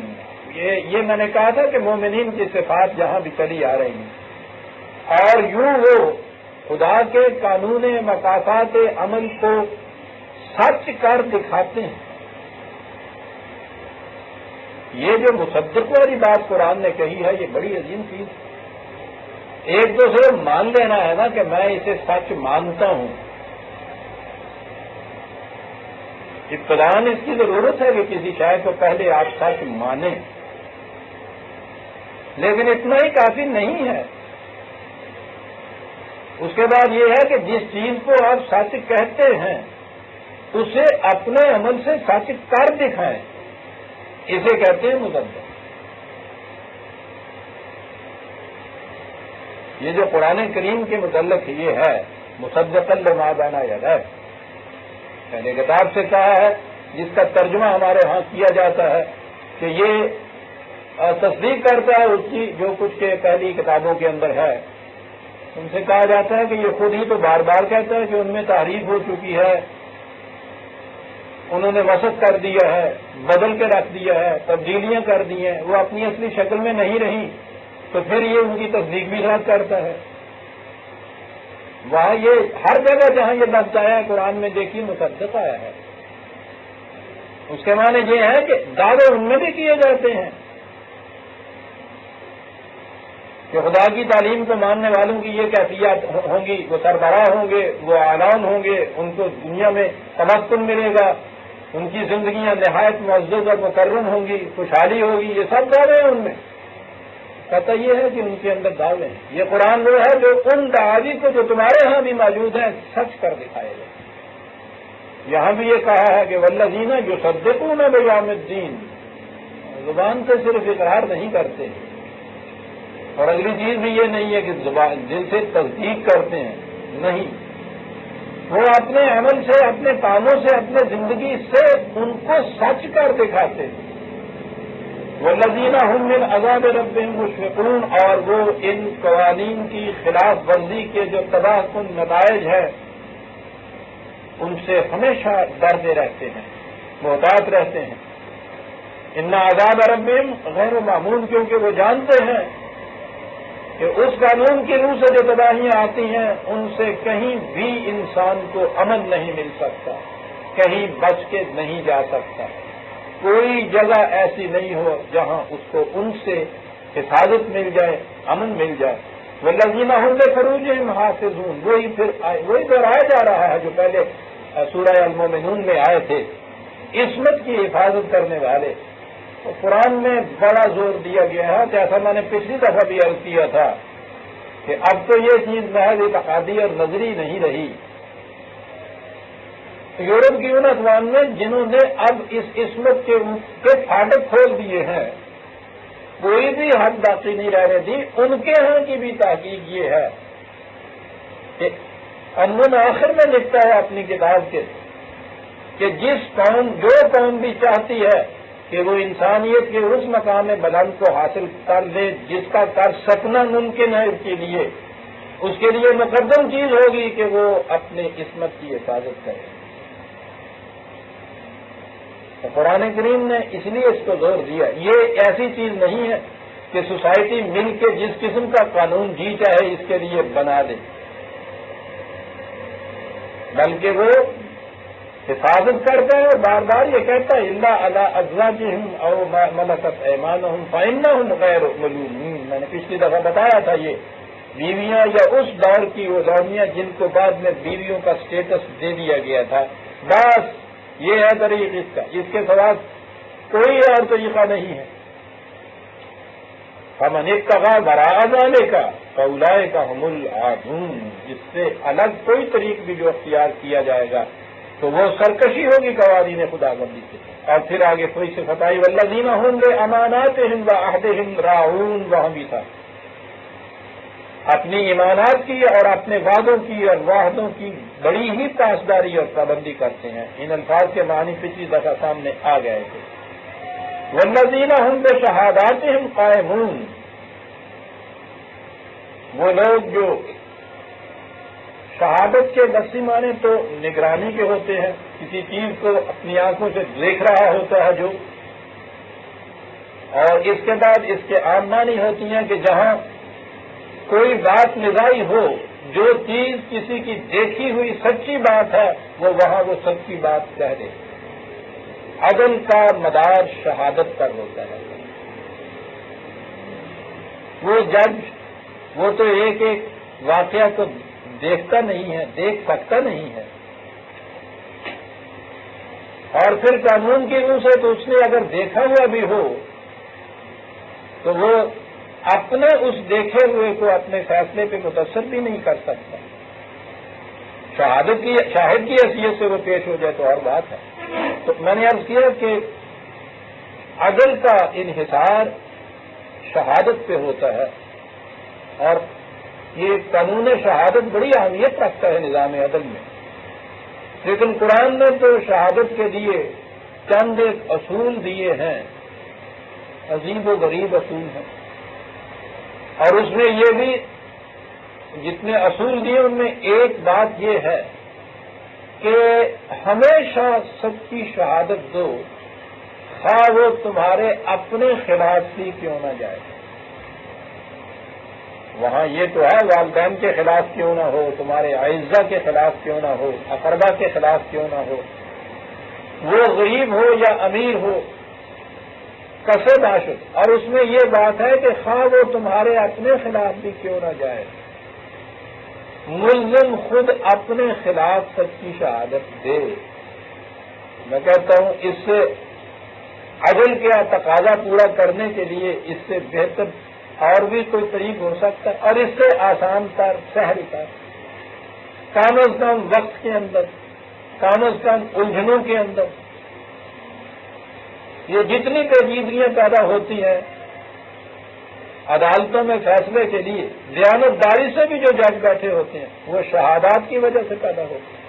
یہ میں نے کہا تھا کہ مومنین کی صفات جہاں بھی چلی آ رہی ہیں، اور یوں وہ خدا کے قانون مقاصد عمل کو سچ کر دکھاتے ہیں۔ یہ جو مصدق والی بات قرآن نے کہی ہے یہ بڑی عظیم چیز ہے۔ ایک تو صرف مان لینا ہے نا کہ میں اسے سچ مانتا ہوں، ابتداً اس کی ضرورت ہے کہ کسی شے کو پہلے آپ سچ مانیں، لیکن اتنا ہی کافی نہیں ہے۔ اس کے بعد یہ ہے کہ جس چیز کو آپ سچ کہتے ہیں اسے اپنے عمل سے سچ کر دکھائیں، اسے کہتے ہیں مصدق۔ یہ جو قرآن کریم کے متعلق یہ ہے مصدقا لما بین یدیہ، پہلے کتاب سے کہا ہے جس کا ترجمہ ہمارے ہاں کیا جاتا ہے کہ یہ تصدیق کرتا ہے اس کی جو کچھ کے پہلی کتابوں کے اندر ہے۔ ان سے کہا جاتا ہے کہ یہ خود ہی تو بار بار کہتا ہے کہ ان میں تحریف ہو چکی ہے، انہوں نے وسعت کر دیا ہے، بدل کے رکھ دیا ہے، تبدیلیاں کر دی ہیں، وہ اپنی اصلی شکل میں نہیں رہی، تو پھر یہ ان کی تصدیق بھی ساتھ کرتا ہے۔ وہاں یہ ہر جگہ جہاں یہ لفظ آیا ہے قرآن میں دیکھیے مصدق آیا ہے، اس کے معنی یہ ہے کہ دعوے ان میں بھی کیے جاتے ہیں کہ خدا کی تعلیم کو ماننے والوں کی یہ کیفیات ہوں گی، وہ سربراہ ہوں گے، وہ اعلان ہوں گے، ان کو دنیا میں تمکن ملے گا، ان کی زندگیاں نہایت معزز اور مکرم ہوں گی، خوشحالی ہوگی، یہ سب دعوے ہیں ان میں۔ کہتا یہ ہے کہ ان کے اندر دعوے ہیں۔ یہ قرآن وہ ہے جو ان دعاوی کو جو تمہارے ہاں بھی موجود ہیں سچ کر دکھائے گا۔ یہاں بھی یہ کہا ہے کہ والذین یصدقون بیوم الدین، زبان سے صرف اقرار نہیں کرتے، اور اگلی چیز بھی یہ نہیں ہے کہ زبان دل سے تصدیق کرتے ہیں، نہیں، وہ اپنے عمل سے، اپنے کاموں سے، اپنے زندگی سے ان کو سچ کر دکھاتے ہیں۔ والذین هم من عذاب ربهم مشفقون، اور وہ ان قوانین کی خلاف ورزی کے جو تباہ کن نتائج ہیں ان سے ہمیشہ ڈرتے رہتے ہیں، محتاط رہتے ہیں۔ ان عذاب ربهم غیر معمول، کیونکہ وہ جانتے ہیں کہ اس قانون کی روح سے جو تباہیاں آتی ہیں ان سے کہیں بھی انسان کو امن نہیں مل سکتا، کہیں بچ کے نہیں جا سکتا، کوئی جگہ ایسی نہیں ہو جہاں اس کو ان سے حفاظت مل جائے، امن مل جائے۔ والذین هم لفروجہم حافظون، وہی دہرایا جا رہا ہے جو پہلے سورہ المومنون میں آئے تھے، عصمت کی حفاظت کرنے والے۔ تو قرآن میں بڑا زور دیا گیا ہے، جیسا میں نے پچھلی دفعہ بھی عرض کیا تھا کہ اب تو یہ چیز محض اعتقادی اور نظری نہیں رہی۔ یورپ کی ان اقوام میں جنہوں نے اب اس عصمت کے پھاٹک کھول دیے ہیں، کوئی بھی حد باقی نہیں رہ رہی تھی، ان کے ہاں کی بھی تحقیق یہ ہے کہ امن آخر میں لکھتا ہے اپنی کتاب کے کہ جو قوم بھی چاہتی ہے کہ وہ انسانیت کے اس مقام بلند کو حاصل کر لے جس کا کر سکنا ممکن ہے اس کے لیے مقدم چیز ہوگی کہ وہ اپنے عصمت کی حفاظت کرے۔ تو قرآن کریم نے اس لیے اس کو زور دیا۔ یہ ایسی چیز نہیں ہے کہ سوسائٹی مل کے جس قسم کا قانون جی چاہے اس کے لیے بنا دے، بلکہ وہ حفاظت کرتا ہے اور بار بار یہ کہتا ہے اللہ علی ازواجہم او ما ملکت ایمانہم فانہم غیر ملومین. میں نے پچھلی دفعہ بتایا تھا یہ بیویاں یا اس دور کی وہ لونیاں جن کو بعد میں بیویوں کا سٹیٹس دے دیا گیا تھا، بس یہ ہے طریق اس کا، اس کے سوا کوئی اور طریقہ نہیں ہے. فمن ابتغى وراء ذلك فاولئک هم العادون. اس سے الگ کوئی طریق بھی جو اختیار کیا جائے گا تو وہ سرکشی ہوگی قوانین خدا بندی سے. اور پھر آگے کوئی صفت آئی والذین هم لاماناتهم وعهدهم راعون. وہاں بھی تھا اپنی ایمانات کی اور اپنے وعدوں کی اور وعدوں کی بڑی ہی پاسداری اور پابندی کرتے ہیں. ان الفاظ کے معنی پچھلی دفعہ سامنے آ گئے تھے. والذین هم بشہاداتهم قائمون. وہ لوگ جو شہادت کے لفظی معنی تو نگرانی کے ہوتے ہیں، کسی چیز کو اپنی آنکھوں سے دیکھ رہا ہوتا ہے جو، اور اس کے بعد اس کے عام معنی ہوتی ہیں کہ جہاں کوئی بات نظائی ہو، جو چیز کسی کی دیکھی ہوئی سچی بات ہے وہ وہاں وہ سچی بات کہہ دے. عدل کا مدار شہادت پر ہوتا ہے. وہ جج وہ تو ایک ایک واقعہ کو دیکھتا نہیں ہے، دیکھ سکتا نہیں ہے، اور پھر قانون کی روح سے تو اس نے اگر دیکھا ہوا بھی ہو تو وہ اپنے اس دیکھے ہوئے کو اپنے فیصلے پہ متاثر بھی نہیں کر سکتا. شاہد کی حیثیت سے وہ پیش ہو جائے تو اور بات ہے. تو میں نے عرض کیا کہ عدل کا انحصار شہادت پہ ہوتا ہے، اور یہ قانون شہادت بڑی اہمیت رکھتا ہے نظام عدل میں. لیکن قرآن نے تو شہادت کے لیے چند ایک اصول دیے ہیں، عجیب و غریب اصول ہیں، اور اس میں یہ بھی جتنے اصول دیے ان میں ایک بات یہ ہے کہ ہمیشہ سچی شہادت دو، خواہ وہ تمہارے اپنے خلاف ہی کیوں نہ جائے. وہاں یہ تو ہے والدین کے خلاف کیوں نہ ہو، تمہارے اعزہ کے خلاف کیوں نہ ہو، اقربا کے خلاف کیوں نہ ہو، وہ غریب ہو یا امیر ہو، کسے باشد. اور اس میں یہ بات ہے کہ خواہ وہ تمہارے اپنے خلاف بھی کیوں نہ جائے، ملزم خود اپنے خلاف سچی شہادت دے. میں کہتا ہوں اس سے عدل کا تقاضا پورا کرنے کے لیے اس سے بہتر اور بھی کوئی طریق ہو سکتا ہے، اور اس سے آسان تر، سہل تر، کم از کم وقت کے اندر، کم از کم الجھنوں کے اندر. یہ جتنی پیچیدگیاں پیدا ہوتی ہیں عدالتوں میں فیصلے کے لیے، دیانتداری سے بھی جو جج بیٹھے ہوتے ہیں وہ شہادات کی وجہ سے پیدا ہوتے ہیں.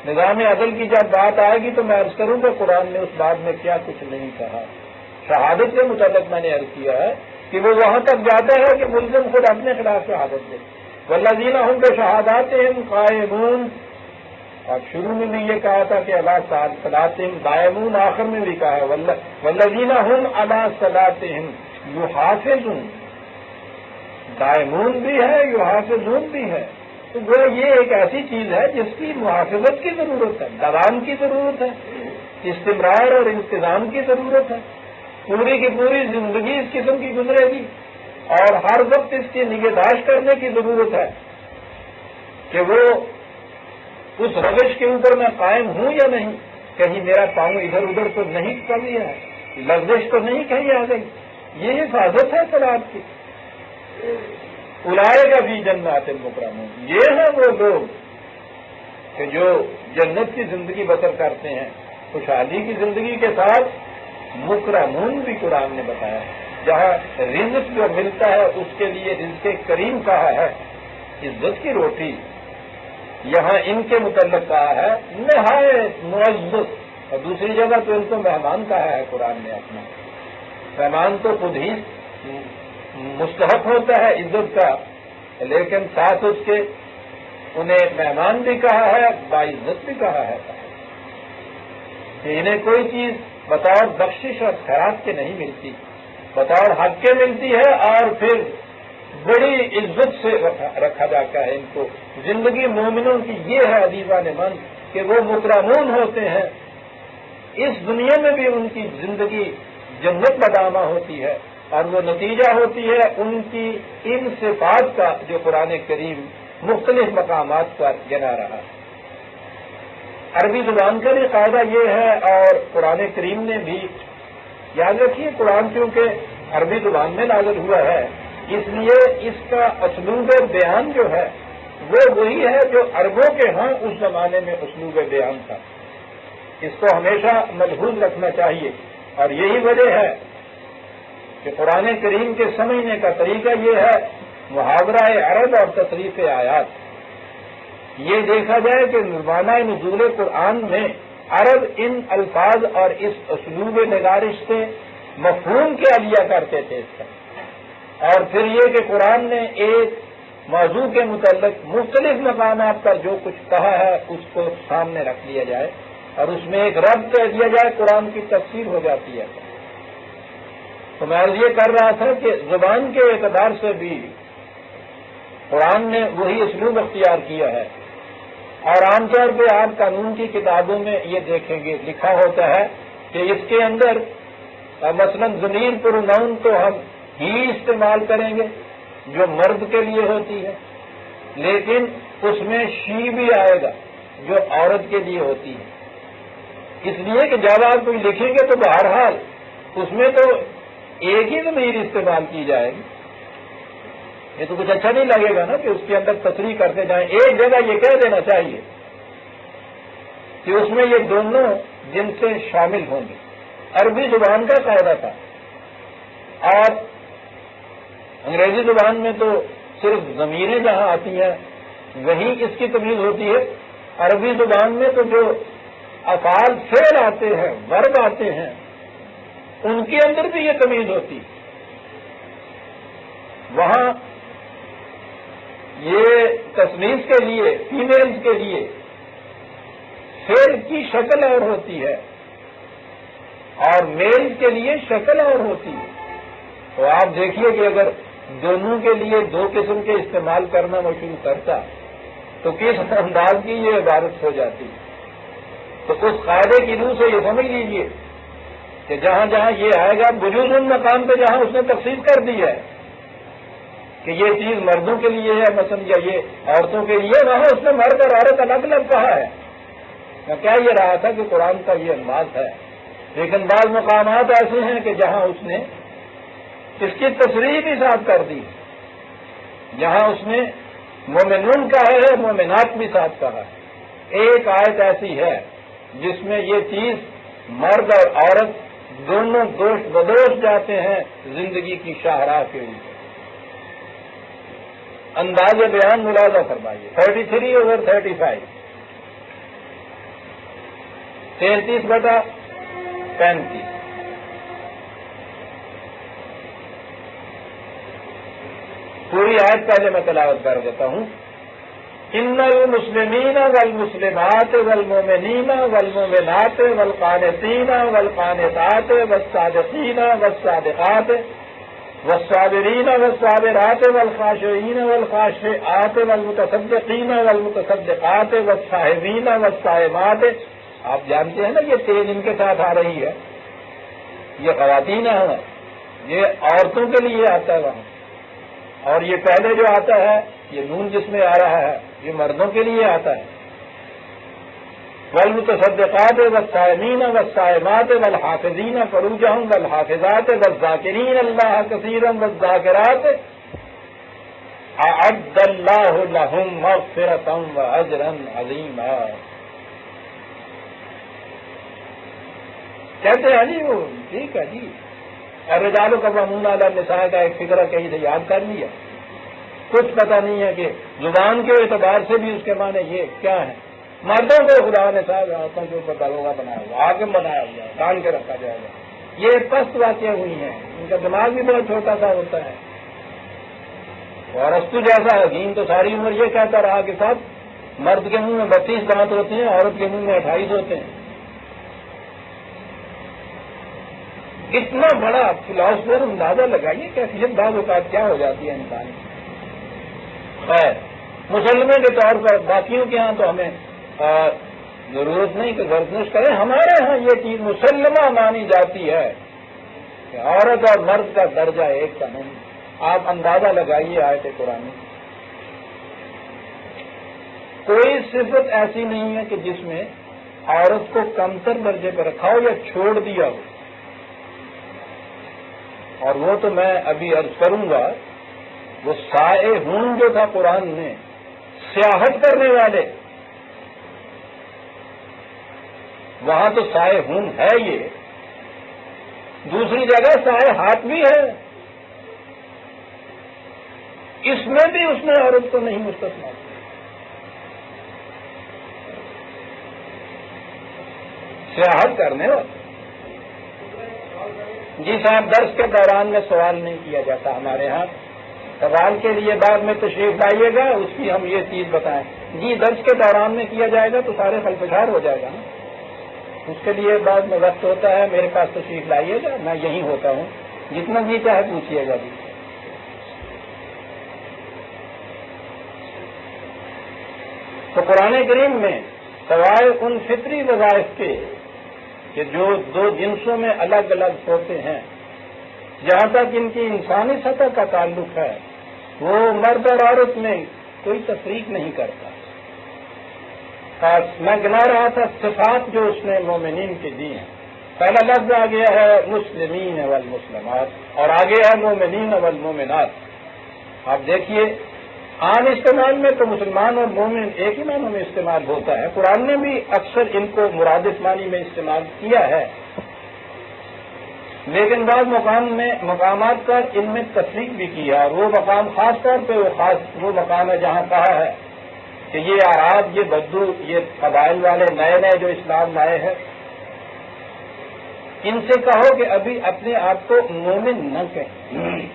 نظام عدل کی جب بات آئے گی تو میں عرض کروں گا قرآن نے اس بات میں کیا کچھ نہیں کہا. شہادت کے متعلق میں نے عرض کیا ہے کہ وہ وہاں تک جاتا ہے کہ ملزم خود اپنے خلاف شہادت دے. والذین هم بشہاداتہم قائمون. اور شروع میں بھی یہ کہا تھا کہ علی صلاتہم دائمون، آخر میں بھی کہا ہے والذین هم علی صلاتہم یحافظون. دائمون بھی ہے، یحافظون بھی ہے. تو وہ یہ ایک ایسی چیز ہے جس کی محافظت کی ضرورت ہے، دوام کی ضرورت ہے، استمرار اور انتظام کی ضرورت ہے. پوری کی پوری زندگی اس قسم کی گزرے گی اور ہر وقت اس کی نگہداشت کرنے کی ضرورت ہے کہ وہ اس روش کے اوپر میں قائم ہوں یا نہیں، کہیں میرا پاؤں ادھر ادھر تو نہیں پڑ گیا ہے، لغزش تو نہیں کہیں آ گئی. یہ حفاظت ہے صلاۃ کی. اولئک فی جنات مکرمون. یہ ہیں وہ لوگ کہ جو جنت کی زندگی بسر کرتے ہیں، خوشحالی کی زندگی کے ساتھ. مکرمون بھی قرآن نے بتایا، جہاں رزق جو ملتا ہے اس کے لیے رزق کریم کہا ہے، عزت کی روٹی. یہاں ان کے متعلق کہا ہے نہایت معزز، اور دوسری جگہ تو ان کو مہمان کہا ہے قرآن نے اپنا. مہمان تو خود ہی مستحق ہوتا ہے عزت کا، لیکن ساتھ اس کے انہیں مہمان بھی کہا ہے، باعزت بھی کہا ہے کہ انہیں کوئی چیز بطور بخشش اور خیرات کے نہیں ملتی، بطور حق کے ملتی ہے، اور پھر بڑی عزت سے رکھا جاتا ہے ان کو. زندگی مومنوں کی یہ ہے عزیزان من کہ وہ مکرمون ہوتے ہیں، اس دنیا میں بھی ان کی زندگی جنت بدامہ ہوتی ہے، اور وہ نتیجہ ہوتی ہے ان کی ان صفات کا جو قرآن کریم مختلف مقامات پر گنا رہا ہے۔ عربی زبان کا بھی قاعدہ یہ ہے، اور قرآن کریم نے بھی، یاد رکھیے قرآن چونکہ عربی زبان میں نازل ہوا ہے، اس لیے اس کا اسلوب بیان جو ہے وہ وہی ہے جو عربوں کے ہاں اس زمانے میں اسلوب بیان تھا۔ اس کو ہمیشہ ملحوظ رکھنا چاہیے، اور یہی وجہ ہے کہ قرآن کریم کے سمجھنے کا طریقہ یہ ہے محاورہ عرب اور تصریف آیات۔ یہ دیکھا جائے کہ زمانہ نزول قرآن میں عرب ان الفاظ اور اس اسلوب نگارش سے مفہوم کیا لیا کرتے تھے اس کا، اور پھر یہ کہ قرآن نے ایک موضوع کے متعلق مختلف مقامات پر جو کچھ کہا ہے اس کو سامنے رکھ لیا جائے اور اس میں ایک رب کہہ دیا جائے، قرآن کی تفسیر ہو جاتی ہے۔ تو میں یہ کر رہا تھا کہ زبان کے اعتبار سے بھی قرآن نے وہی اسلوب اختیار کیا ہے، اور عام طور پہ آپ قانون کی کتابوں میں یہ دیکھیں گے لکھا ہوتا ہے کہ اس کے اندر مثلا ضمیر پروناؤن تو ہم ہی استعمال کریں گے جو مرد کے لیے ہوتی ہے، لیکن اس میں شی بھی آئے گا جو عورت کے لیے ہوتی ہے، اس لیے کہ جب آپ کوئی لکھیں گے تو بہرحال اس میں تو ایک ہی ضمیر استعمال کی جائے گی۔ یہ تو کچھ اچھا نہیں لگے گا نا کہ اس کے اندر تصریح کرتے جائیں، ایک جگہ یہ کہہ دینا چاہیے کہ اس میں یہ دونوں جن سے شامل ہوں گے۔ عربی زبان کا قاعدہ تھا، اور انگریزی زبان میں تو صرف ضمیریں جہاں آتی ہیں وہیں اس کی تمیز ہوتی ہے۔ عربی زبان میں تو جو افعال فعل آتے ہیں، ورب آتے ہیں، ان کے اندر بھی یہ تمیز ہوتی ہے۔ وہاں یہ تصنیف کے لیے فیمیلز کے لیے فعل کی شکل اور ہوتی ہے اور میل کے لیے شکل اور ہوتی ہے۔ تو آپ دیکھیے کہ اگر دونوں کے لیے دو قسم کے استعمال کرنا وہ شروع کرتا تو کس انداز کی یہ عبارت ہو جاتی۔ تو اس قاعدے کی روح سے یہ سمجھ لیجیے کہ جہاں جہاں یہ آئے گا بجوز ان مقام پہ جہاں اس نے تفصیل کر دی ہے کہ یہ چیز مردوں کے لیے ہے مثلا یا یہ عورتوں کے لیے، وہاں اس نے مرد اور عورت الگ الگ کہا ہے۔ میں کہہ یہ رہا تھا کہ قرآن کا یہ انداز ہے، لیکن بعض مقامات ایسے ہیں کہ جہاں اس نے اس کی تصریح بھی ساتھ کر دی، جہاں اس نے مومنون کہا ہے مومنات بھی ساتھ کہا ہے۔ ایک آیت ایسی ہے جس میں یہ چیز مرد اور عورت دونوں دوست بدوش جاتے ہیں زندگی کی شاہراہ کے اوپر۔ انداز بیان ملاحظہ فرمائیے 33/35 33/35 پوری آیت پہلے میں تلاوت کر دیتا ہوں۔ ان المسلمین والمسلمات والمؤمنین والمؤمنات والقانتین والقانتات والصادقین والصادقات والصابرین والصابرات والخاشعین والخاشعات والمتصدقین والمتصدقات والصائمین والصائمات۔ آپ جانتے ہیں نا یہ تیز ان کے ساتھ آ رہی ہے، یہ خواتین ہیں، یہ عورتوں کے لیے آتا ہے وہاں، اور یہ پہلے جو آتا ہے یہ نون جس میں آ رہا ہے یہ مردوں کے لیے آتا ہے۔ والمتصدقات والصائمین والصائمات والحافظین فروجہم والحافظات والذاکرین اللہ کثیرا والذاکرات اعد اللہ لہم مغفرۃ واجرا عظیما۔ کہتے ہیں جی وہ ٹھیک ہے جی، الرجال قوامون علی النساء کا ایک فکرہ کہیں سے یاد کر لیا، کچھ پتہ نہیں ہے کہ زبان کے اعتبار سے بھی اس کے معنی یہ کیا ہے۔ مردوں کو خدا نے صاحب عورتوں کے اوپر داروغہ بنایا ہوا، حاکم بنایا ہوا، ڈال کے رکھا جائے گا۔ یہ پست واقع ہوئی ہیں، ان کا دماغ بھی بہت چھوٹا سا ہوتا ہے۔ اور ارسطو جیسا حکیم تو ساری عمر یہ کہتا رہا کہ صاحب مرد کے منہ میں 32 دانت ہوتے ہیں، عورت کے منہ میں 28 ہوتے ہیں۔ اتنا بڑا فلاسفر اندازہ لگائیے کیفیت بعض اوقات کیا ہو جاتی ہے انسان کی۔ خیر مسلمے کے طور پر باقیوں کے ہاں تو ہمیں ضرورت نہیں کہ گردش کریں. ہمارے ہاں یہ چیز مسلمہ مانی جاتی ہے کہ عورت اور مرد کا درجہ ایک کا نہیں. آپ اندازہ لگائیے آیت قرآن کوئی صفت ایسی نہیں ہے کہ جس میں عورت کو کمتر درجے پہ رکھا ہو یا چھوڑ دیا ہو. اور وہ تو میں ابھی عرض کروں گا وہ سائحون جو تھا قرآن میں سیاحت کرنے والے وہاں تو سائحون ہے. یہ دوسری جگہ سائحات بھی ہے. اس میں بھی اس نے عورت کو نہیں مستثنا کیا. سیاحت کرنے والے. جی صاحب درس کے دوران میں سوال نہیں کیا جاتا ہمارے ہاں. سوال کے لیے بعد میں تشریف لائیے گا اس کی ہم یہ چیز بتائیں. جی درس کے دوران میں کیا جائے گا تو سارے خلفشار ہو جائے گا نا. اس کے لیے بعد میں وقت ہوتا ہے. میرے پاس تشریف لائیے گا میں یہیں ہوتا ہوں. جتنا جی چاہے پوچھیے گا. تو قرآن کریم میں سوائے ان فطری وظائف کے کہ جو دو جنسوں میں الگ الگ ہوتے ہیں جہاں تک ان کی انسانی سطح کا تعلق ہے وہ مرد اور عورت میں کوئی تفریق نہیں کرتا. میں گنا رہا تھا صفات جو اس نے مومنین کے دی ہیں. پہلا لفظ آ گیا ہے مسلمین والمسلمات اور آگے ہے مومنین والمومنات. آپ دیکھیے عام استعمال میں تو مسلمان اور مومن ایک ہی معنوں میں استعمال ہوتا ہے. قرآن نے بھی اکثر ان کو مرادف معنی میں استعمال کیا ہے لیکن بعض مقامات پر ان میں تفریق بھی کیا. اور وہ مقام خاص طور پہ وہ مقام ہے جہاں کہا ہے کہ یہ اعراب یہ بدو یہ قبائل والے نئے نئے جو اسلام لائے ہیں ان سے کہو کہ ابھی اپنے آپ کو مومن نہ کہیں.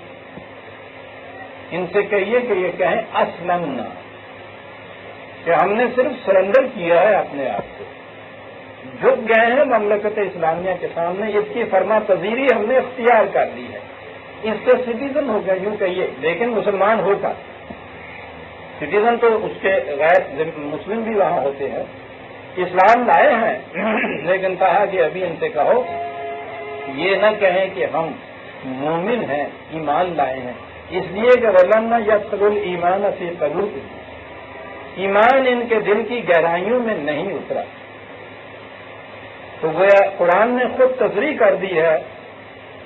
ان سے کہیے کہ یہ کہیں اسلمنا کہ ہم نے صرف سرنڈر کیا ہے اپنے آپ کو. جھک گئے ہیں مملکت اسلامیہ کے سامنے. اس کی فرما پذیری ہم نے اختیار کر لی ہے. اس کے سٹیزن ہو گئے یوں کہیے لیکن مسلمان ہوگا. سٹیزن تو اس کے غیر مسلم بھی وہاں ہوتے ہیں. اسلام لائے ہیں لیکن کہا کہ ابھی ان سے کہو یہ نہ کہیں کہ ہم مومن ہیں ایمان لائے ہیں. اس لیے کہ ولما یدخل الایمان فی قلوبہم ایمان ان کے دل کی گہرائیوں میں نہیں اترا. تو گویا قرآن نے خود تصریح کر دی ہے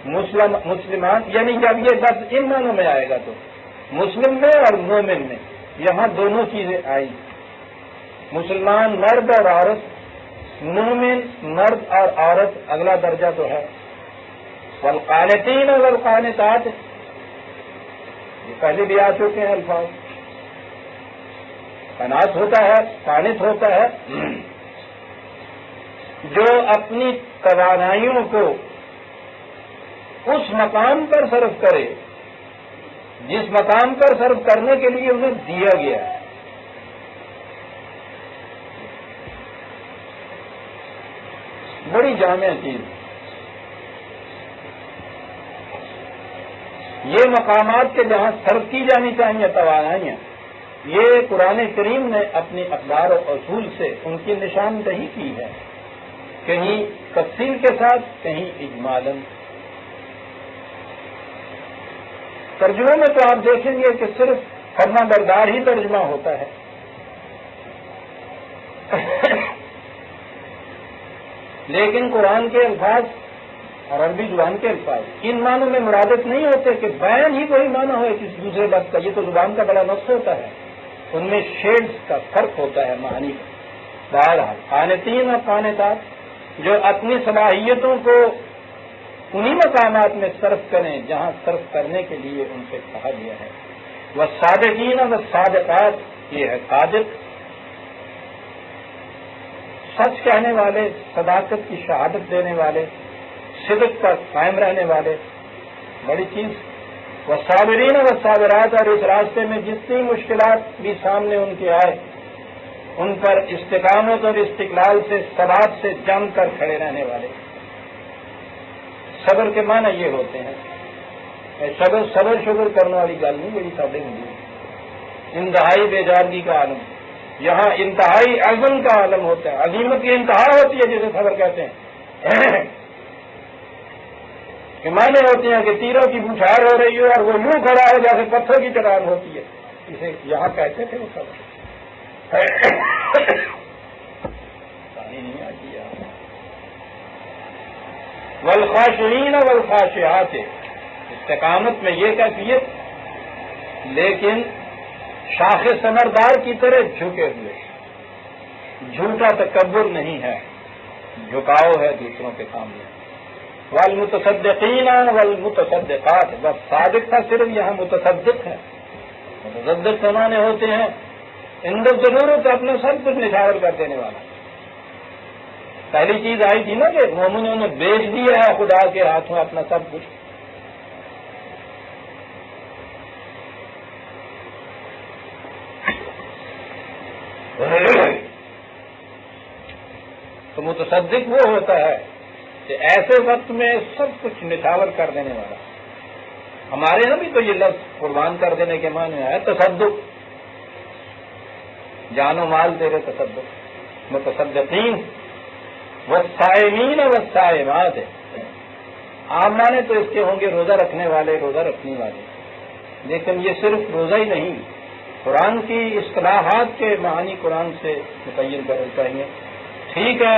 مسلمان یعنی جب یہ لفظ ان معنوں میں آئے گا تو مسلم میں اور مومن میں یہاں دونوں چیزیں آئی. مسلمان مرد اور عورت مومن مرد اور عورت اگلا درجہ تو ہے. والقانتین والقانتات یہ پہلے بھی آ چکے ہیں الفاظ. قناعت ہوتا ہے قانت ہوتا ہے جو اپنی توانائیوں کو اس مقام پر صرف کرے جس مقام پر صرف کرنے کے لیے انہیں دیا گیا ہے. بڑی جامع چیز. یہ مقامات کے جہاں صرف کی جانی چاہیے توانائیاں یہ قرآن کریم نے اپنی اقدار و اصول سے ان کی نشاندہی کی ہے. کہیں تفصیل کے ساتھ کہیں اجمالاً. ترجمے میں تو آپ دیکھیں گے کہ صرف فرما بردار ہی ترجمہ ہوتا ہے. لیکن قرآن کے الفاظ اور عربی زبان کے الفاظ ان معنوں میں مرادف نہیں ہوتے کہ بیان ہی کوئی معنی ہو کسی دوسرے لفظ کا. یہ تو زبان کا بڑا نقص ہوتا ہے. ان میں شیڈز کا فرق ہوتا ہے معنی کا. بہرحال قانتین اور قانتات جو اپنی صلاحیتوں کو انہی مقامات میں صرف کریں جہاں صرف کرنے کے لیے ان سے کہا گیا ہے. والصادقین والصادقات یہ ہے صادق سچ کہنے والے صداقت کی شہادت دینے والے صدق پر قائم رہنے والے. بڑی چیز. والصابرین والصابرات اور اس راستے میں جتنی مشکلات بھی سامنے ان کے آئے ان پر استقامت اور استقلال سے ثبات سے جم کر کھڑے رہنے والے. صبر کے معنی یہ ہوتے ہیں صبر شکر کرنے والی گل نہیں میری سادے ہوئی انتہائی بیزارگی کا عالم یہاں انتہائی عزم کا عالم ہوتا ہے، عظیمت کی انتہا ہوتی ہے جسے صبر کہتے ہیں کہ معنی ہوتے ہیں کہ تیروں کی بچھاڑ ہو رہی ہو اور وہ یوں کھڑا ہے جیسے پتھر کی چٹان ہوتی ہے، اسے یہاں کہتے تھے وہ صبر نہیں آتی ہے۔ والخاشعین والخاشعات، استقامت میں یہ کیفیت، لیکن شاخ ثمردار کی طرح جھکے ہوئے، جھوٹا تکبر نہیں ہے، جھکاؤ ہے دوسروں کے سامنے۔ والمتصدقین والمتصدقات، بس صادق تھا صرف، یہاں متصدق ہے۔ متصدق کے معنی ہوتے ہیں اندر ضرورت اپنا سب کچھ نچھاور کر دینے والا۔ پہلی چیز آئی تھی نا کہ مومنوں نے بیچ دیا ہے خدا کے ہاتھوں اپنا سب کچھ۔ تو متصدق وہ ہوتا ہے کہ ایسے وقت میں سب کچھ نچھاور کر دینے والا۔ ہمارے یہاں بھی تو یہ لفظ قربان کر دینے کے معنی ہے تصدق، جان و مال تیرے تصدق۔ متصدقین والصائمین والصائمات، عام معنی تو اس کے ہوں گے روزہ رکھنے والے، روزہ رکھنے والے، لیکن یہ صرف روزہ ہی نہیں، قرآن کی اصطلاحات کے معنی قرآن سے متعین کرنا چاہیے۔ ٹھیک ہے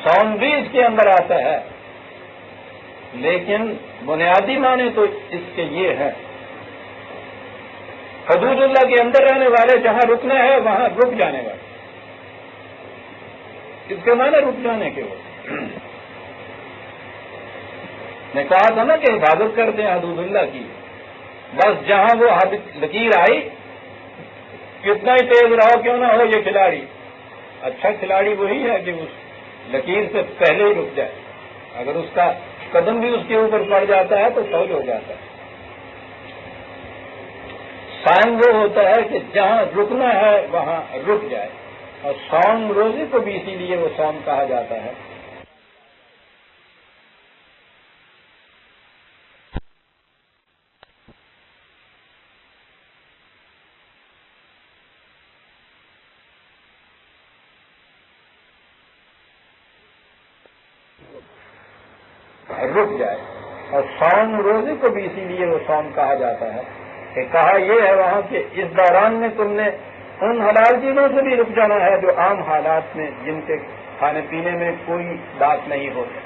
صوم بھی اس کے اندر آتا ہے، لیکن بنیادی معنی تو اس کے یہ ہے حدود اللہ کے اندر رہنے والے، جہاں رکنا ہے وہاں رک جانے والے۔ اس کے معنی رک جانے کے ہوتے میں کہا تھا نا کہ حفاظت کرتے ہیں حدود اللہ کی، بس جہاں وہ لکیر آئی، کتنا ہی تیز رہو کیوں نہ ہو یہ کھلاڑی، اچھا کھلاڑی وہی ہے کہ اس لکیر سے پہلے ہی رک جائے، اگر اس کا قدم بھی اس کے اوپر پڑ جاتا ہے تو فوج ہو جاتا ہے۔ صائم وہ ہوتا ہے کہ جہاں رکنا ہے وہاں رک جائے، اور صوم روزے کو بھی اسی لیے وہ صوم کہا جاتا ہے۔ رک جائے، اور صوم روزے کو بھی اسی لیے وہ صوم کہا جاتا ہے کہ کہا یہ ہے وہاں کہ اس دوران میں تم نے ان حلال چیزوں سے بھی رک جانا ہے جو عام حالات میں جن کے کھانے پینے میں کوئی بات نہیں ہوتی۔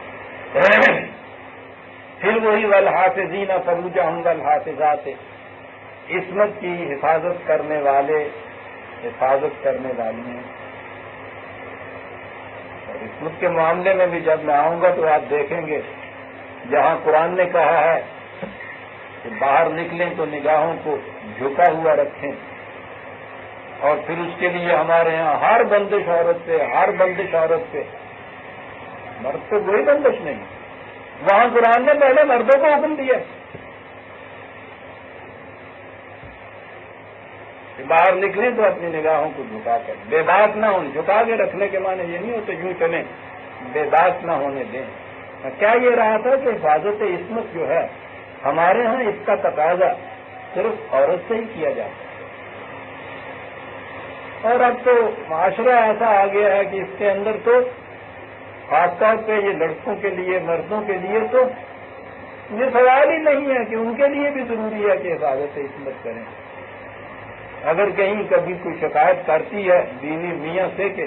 پھر وہی والحافظین فروجہم والحافظات، عصمت کی حفاظت کرنے والے، حفاظت کرنے والی ہیں۔ اور عصمت کے معاملے میں بھی جب میں آؤں گا تو آپ دیکھیں گے جہاں قرآن نے کہا ہے کہ باہر نکلیں تو نگاہوں کو جھکا ہوا رکھیں، اور پھر اس کے لیے ہمارے ہاں ہر بندش عورت پہ، ہر بندش عورت پہ، مرد پہ کوئی بندش نہیں، وہاں قرآن نے پہلے مردوں کو حکم دیا کہ باہر نکلیں تو اپنی نگاہوں کو جھکا کر، بے باک نہ ہوں۔ جھکا کے رکھنے کے معنی یہ نہیں ہوتے یوں چلیں، بے باک نہ ہونے دیں۔ کیا یہ رہا تھا کہ حفاظت عصمت جو ہے ہمارے ہاں اس کا تقاضا صرف عورت سے ہی کیا جاتا ہے، اور اب تو معاشرہ ایسا آ گیا ہے کہ اس کے اندر تو خاص طور پہ یہ لڑکوں کے لیے، مردوں کے لیے تو یہ سوال ہی نہیں ہے کہ ان کے لیے بھی ضروری ہے کہ حفاظت عصمت کریں۔ اگر کہیں کبھی کوئی شکایت کرتی ہے بیوی میاں سے کہ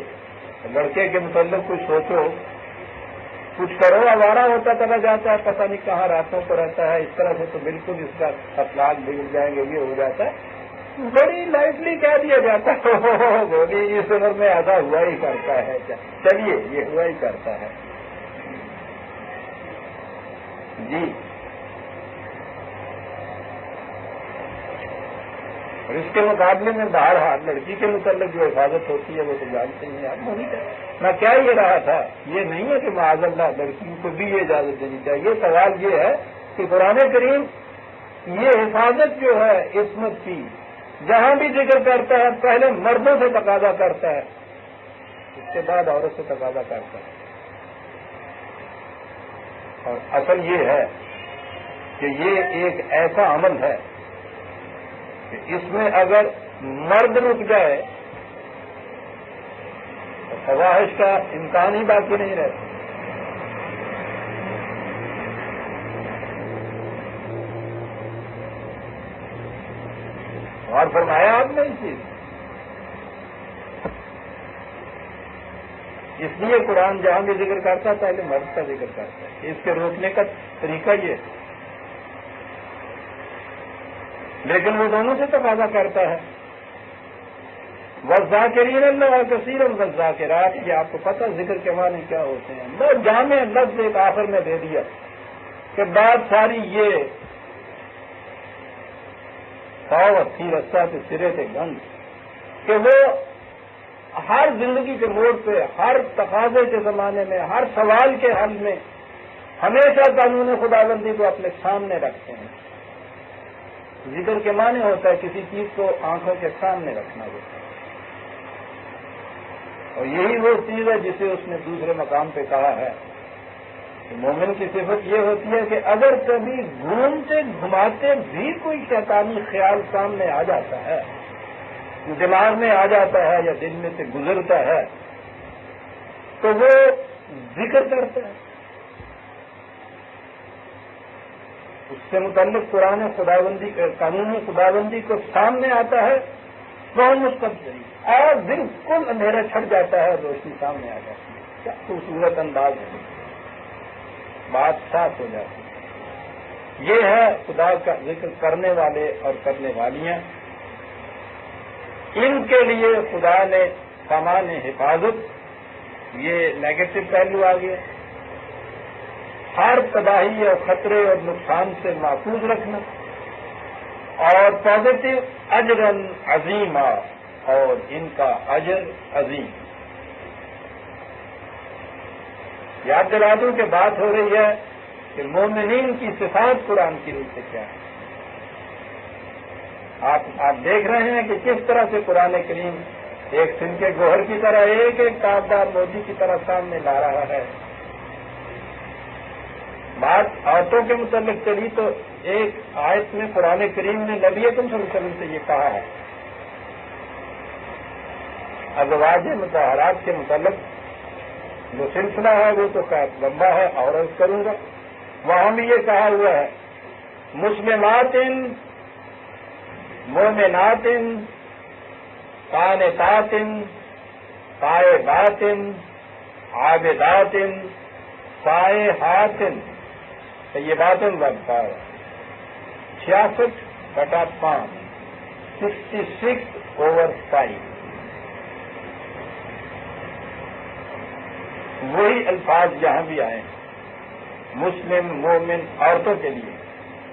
لڑکے کے متعلق کچھ سوچو، کچھ کرو، آوارہ ہوتا چلا جاتا ہے، پتہ نہیں کہاں راتوں کو رہتا ہے، اس طرح سے تو بالکل اس کا اخلاق بگڑ جائیں گے، یہ ہو جاتا ہے، بڑی لائٹلی کہہ دیا جاتا ہے بولی اس عمر میں ایسا ہوا ہی کرتا ہے، چلیے یہ ہوا ہی کرتا ہے جی۔ اور اس کے مقابلے میں باہر لڑکی کے متعلق جو حفاظت ہوتی ہے وہ تو جانتے ہیں آپ، وہی میں کیا یہ رہا تھا، یہ نہیں ہے کہ معاذ اللہ لڑکیوں کو بھی یہ اجازت دینی چاہیے، سوال یہ ہے کہ قرآن کریم یہ حفاظت جو ہے عصمت کی جہاں بھی ذکر کرتا ہے پہلے مردوں سے تقاضا کرتا ہے، اس کے بعد عورت سے تقاضا کرتا ہے۔ اور اصل یہ ہے کہ یہ ایک ایسا عمل ہے کہ اس میں اگر مرد رک جائے فواحش کا امکان ہی باقی نہیں رہتا. اور فرمایا آپ نے اس چیز. اس لیے قرآن جہاں بھی ذکر کرتا ہے پہلے مرد کا ذکر کرتا ہے. اس کے روکنے کا طریقہ یہ ہے، لیکن وہ دونوں سے تقاضا کرتا ہے. والذاکرین اللہ کثیرا والذاکرات، یہ آپ کو پتہ ذکر کے معنی کیا ہوتے ہیں. بہت جامع لفظ ایک آخر میں دے دیا کہ بات ساری یہ تھی رستہ کے سرے سے گنج، کہ وہ ہر زندگی کے موڑ پہ، ہر تقاضے کے زمانے میں، ہر سوال کے حل میں ہمیشہ قانون خداوندی کو اپنے سامنے رکھتے ہیں. ذکر کے معنی ہوتا ہے کسی چیز کو آنکھوں کے سامنے رکھنا ہوتا ہے، اور یہی وہ چیز ہے جسے اس نے دوسرے مقام پہ کہا ہے کہ مومن کی صفت یہ ہوتی ہے کہ اگر کبھی گھومتے گھماتے بھی کوئی شیطانی خیال سامنے آ جاتا ہے، دماغ میں آ جاتا ہے یا دل میں سے گزرتا ہے، تو وہ ذکر کرتا ہے. اس سے متعلق قرآن خداوندی قانون خداوندی کو سامنے آتا ہے کون مستقبل، اور بالکل اندھیرا چھٹ جاتا ہے، روشنی سامنے آ جاتی ہے. کیا خوبصورت انداز ہے، بات صاف ہو جاتی ہے. یہ ہے خدا کا ذکر کرنے والے اور کرنے والیاں. ان کے لیے خدا نے سامان حفاظت، یہ نیگیٹو پہلو آ گیا، ہر تباہی اور خطرے اور نقصان سے محفوظ رکھنا، اور پازیٹو اجرن عظیمہ، اور ان کا اجر عظیم. یاد دلا دوں کہ بات ہو رہی ہے کہ مومنین کی صفات قرآن کی روح سے کیا ہے. آپ دیکھ رہے ہیں کہ کس طرح سے قرآن کریم ایک سن کے گوہر کی طرح ایک ایک تابدار موتی کی طرح سامنے لا رہا ہے. بات عورتوں کے متعلق چلی تو ایک آیت میں قرآن کریم نے نبی اکرم صلی اللہ علیہ وسلم سے یہ کہا ہے. ازواج مطہرات کے متعلق جو سلسلہ ہے وہ تو لمبا ہے اور عرض کروں گا. وہاں بھی یہ کہا ہوا ہے مسلمات مومنات قانتات تائبات عابدات سائحات طیبات وابکار. 66/5 66/5 وہی الفاظ یہاں بھی آئے ہیں. مسلم مومن عورتوں کے لیے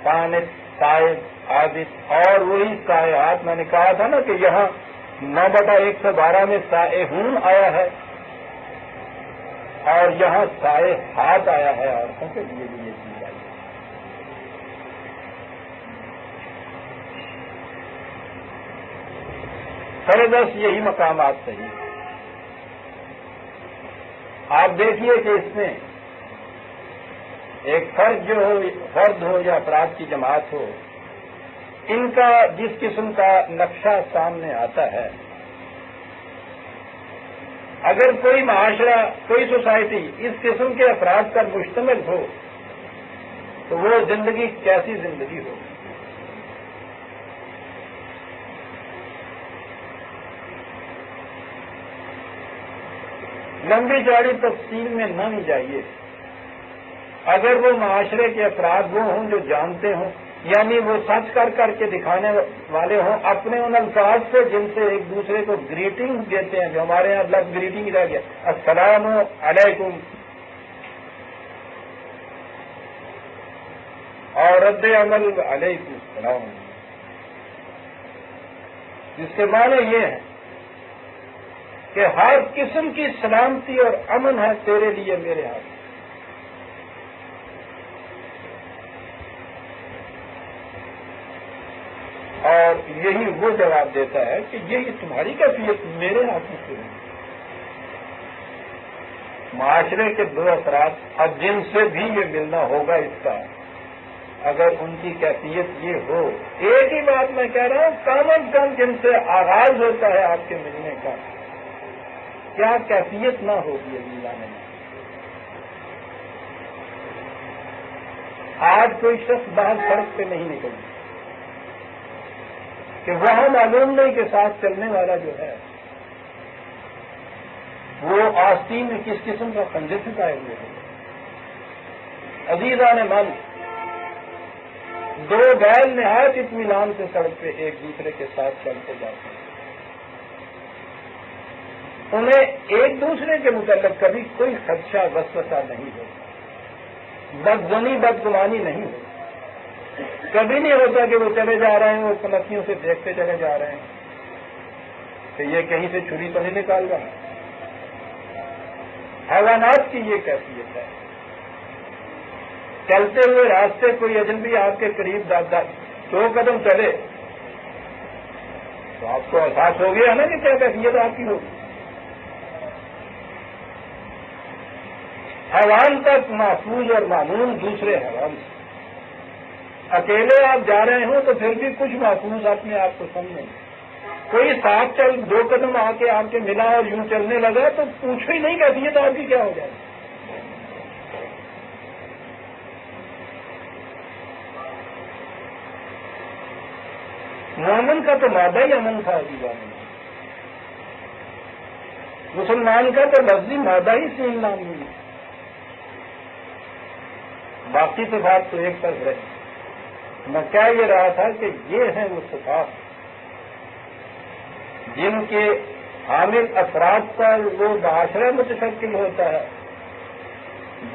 قانت تائب عابد، اور وہی سائحات. میں نے کہا تھا نا کہ یہاں 9/112 میں سائحون آیا ہے اور یہاں سائحات آیا ہے. عورتوں کے لیے بھی یہ چیز آئی ہے. سربس یہی مقامات صحیح. آپ دیکھیے کہ اس میں ایک فرد ہو یا افراد کی جماعت ہو، ان کا جس قسم کا نقشہ سامنے آتا ہے، اگر کوئی معاشرہ کوئی سوسائٹی اس قسم کے افراد پر مشتمل ہو تو وہ زندگی کیسی زندگی ہو. لمبی چوڑی تفصیل میں نہ بھی جائیے. اگر وہ معاشرے کے افراد وہ ہوں جو جانتے ہوں، یعنی وہ سچ کر کے دکھانے والے ہوں اپنے ان الفاظ سے جن سے ایک دوسرے کو گریٹنگ دیتے ہیں، جو ہمارے یہاں لفظ گریٹنگ رہ گیا، السلام علیکم، اور رد عمل علیکم السلام، جس کے معنی یہ ہے کہ ہر قسم کی سلامتی اور امن ہے تیرے لیے میرے ہاتھ. اور یہی وہ جواب دیتا ہے کہ یہ تمہاری کیفیت میرے ہاتھوں سے ہے. معاشرے کے دو افراد اب جن سے بھی یہ ملنا ہوگا اس کا، اگر ان کی کیفیت یہ ہو، ایک ہی بات میں کہہ رہا ہوں، کم از کم جن سے آغاز ہوتا ہے آپ کے ملنے کا، کیا کیفیت نہ ہوگی عزیزان میں. آج کوئی شخص باہر سڑک پہ نہیں نکل کہ وہاں معلوم نہیں کہ ساتھ چلنے والا جو ہے وہ آستین میں کس قسم کا پنجے چھپائے ہوئے ہیں. عزیزان من، دو بیل نہایت اطمینان سے سڑک پہ ایک دوسرے کے ساتھ چلتے جاتے ہیں. انہیں ایک دوسرے کے متعلق کبھی کوئی خدشہ وسوسہ نہیں ہوتا، بدظنی بدگمانی نہیں ہوتی. کبھی نہیں ہوتا کہ وہ چلے جا رہے ہیں، وہ کنکھیوں سے دیکھتے چلے جا رہے ہیں کہ یہ کہیں سے چھری تو نہیں نکال رہا. حیوانات کی یہ کیفیت ہے. چلتے ہوئے راستے کوئی اجنبی آپ کے قریب 2 قدم چلے تو آپ کو احساس ہو گیا نا کہ کیا کیفیت آپ کی ہوگی. حیوان تک محفوظ اور معمول دوسرے حیوان سے. اکیلے آپ جا رہے ہوں تو پھر بھی کچھ محفوظ اپنے آپ کو سمجھیں. کوئی ساتھ 2 قدم آ کے آپ کے ملا اور یوں چلنے لگا تو پوچھو ہی نہیں کیفیت آپ کی کیا ہو جائے. مومن کا تو مادہ ہی امن تھا عزیزان. مسلمان کا تو لفظی مادہ ہی سین نام نہیں. باقی صفات تو ایک طرف رہے. میں کہہ یہ رہا تھا کہ یہ ہیں وہ صفات جن کے حامل افراد پر وہ معاشرہ متشکل ہوتا ہے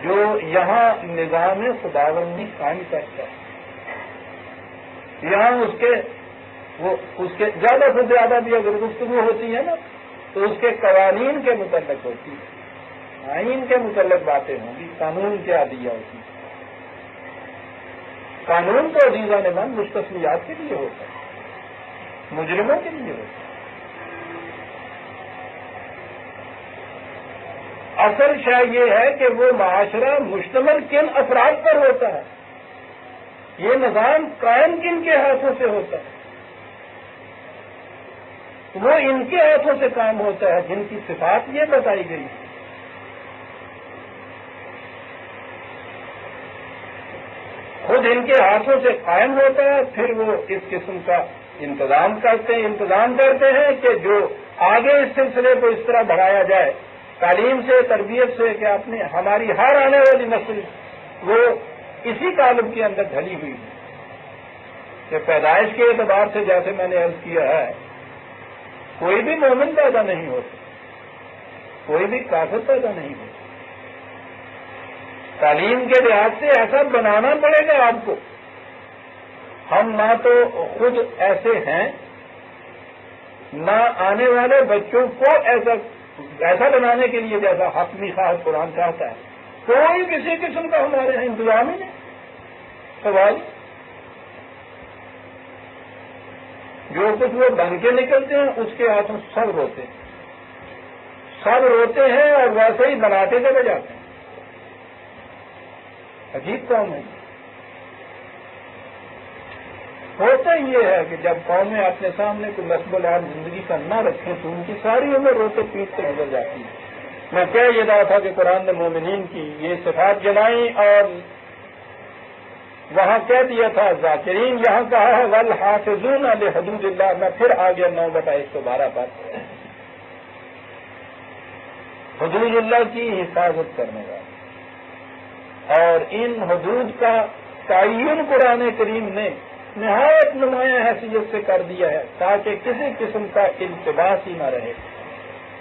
جو یہاں نظام خداوندی قائم کرتا ہے. یہاں اس کے زیادہ سے زیادہ بھی اگر گفتگو ہوتی ہے نا تو اس کے قوانین کے متعلق ہوتی ہے، آئین کے متعلق باتیں ہوں گی، قانون کے عدیہ ہوتی ہے. قانون تو عزیزان من مستثنیات کے لیے ہوتا ہے، مجرموں کے لیے ہوتا ہے. اصل شے یہ ہے کہ وہ معاشرہ مشتمل کن افراد پر ہوتا ہے، یہ نظام قائم کن کے ہاتھوں سے ہوتا ہے. وہ ان کے ہاتھوں سے کام ہوتا ہے جن کی صفات یہ بتائی گئی. خود ان کے ہاتھوں سے قائم ہوتا ہے، پھر وہ اس قسم کا انتظام کرتے ہیں کہ جو آگے اس سلسلے کو اس طرح بڑھایا جائے تعلیم سے، تربیت سے، کہ اپنے ہماری ہر آنے والی نسل وہ اسی قالب کے اندر ڈھلی ہوئی ہے کہ پیدائش کے اعتبار سے جیسے میں نے عرض کیا ہے کوئی بھی مومن پیدا نہیں ہوتا، کوئی بھی کافر پیدا نہیں ہوتا. تعلیم کے لحاظ سے ایسا بنانا پڑے گا آپ کو. ہم نہ تو خود ایسے ہیں، نہ آنے والے بچوں کو ایسا بنانے کے لیے جیسا حتمی خواہ قرآن چاہتا ہے. کوئی کسی قسم کا ہمارے یہاں انتظام ہی نہیں. سوال جو کچھ وہ بن کے نکلتے ہیں اس کے ہاتھوں سب روتے ہیں اور ویسے ہی بناتے چلے جاتے ہیں. عجیب قوم ہے. ہوتا یہ ہے کہ جب قومیں اپنے سامنے کوئی نصب العام زندگی کا نہ رکھیں تو ان کی ساری عمر روتے پیٹتے گزر جاتی ہے. میں کہہ یہ رہا تھا کہ قرآن نے مومنین کی یہ صفات جلائیں اور وہاں کہہ دیا تھا ذاکرین، یہاں کہا ہے والحافظون لحدود اللہ. میں پھر آ گیا 9/112 پر. حدود اللہ کی حفاظت کرنے والا، اور ان حدود کا تعین قرآن کریم نے نہایت نمایاں حیثیت سے کر دیا ہے تاکہ کسی قسم کا التباس ہی نہ رہے،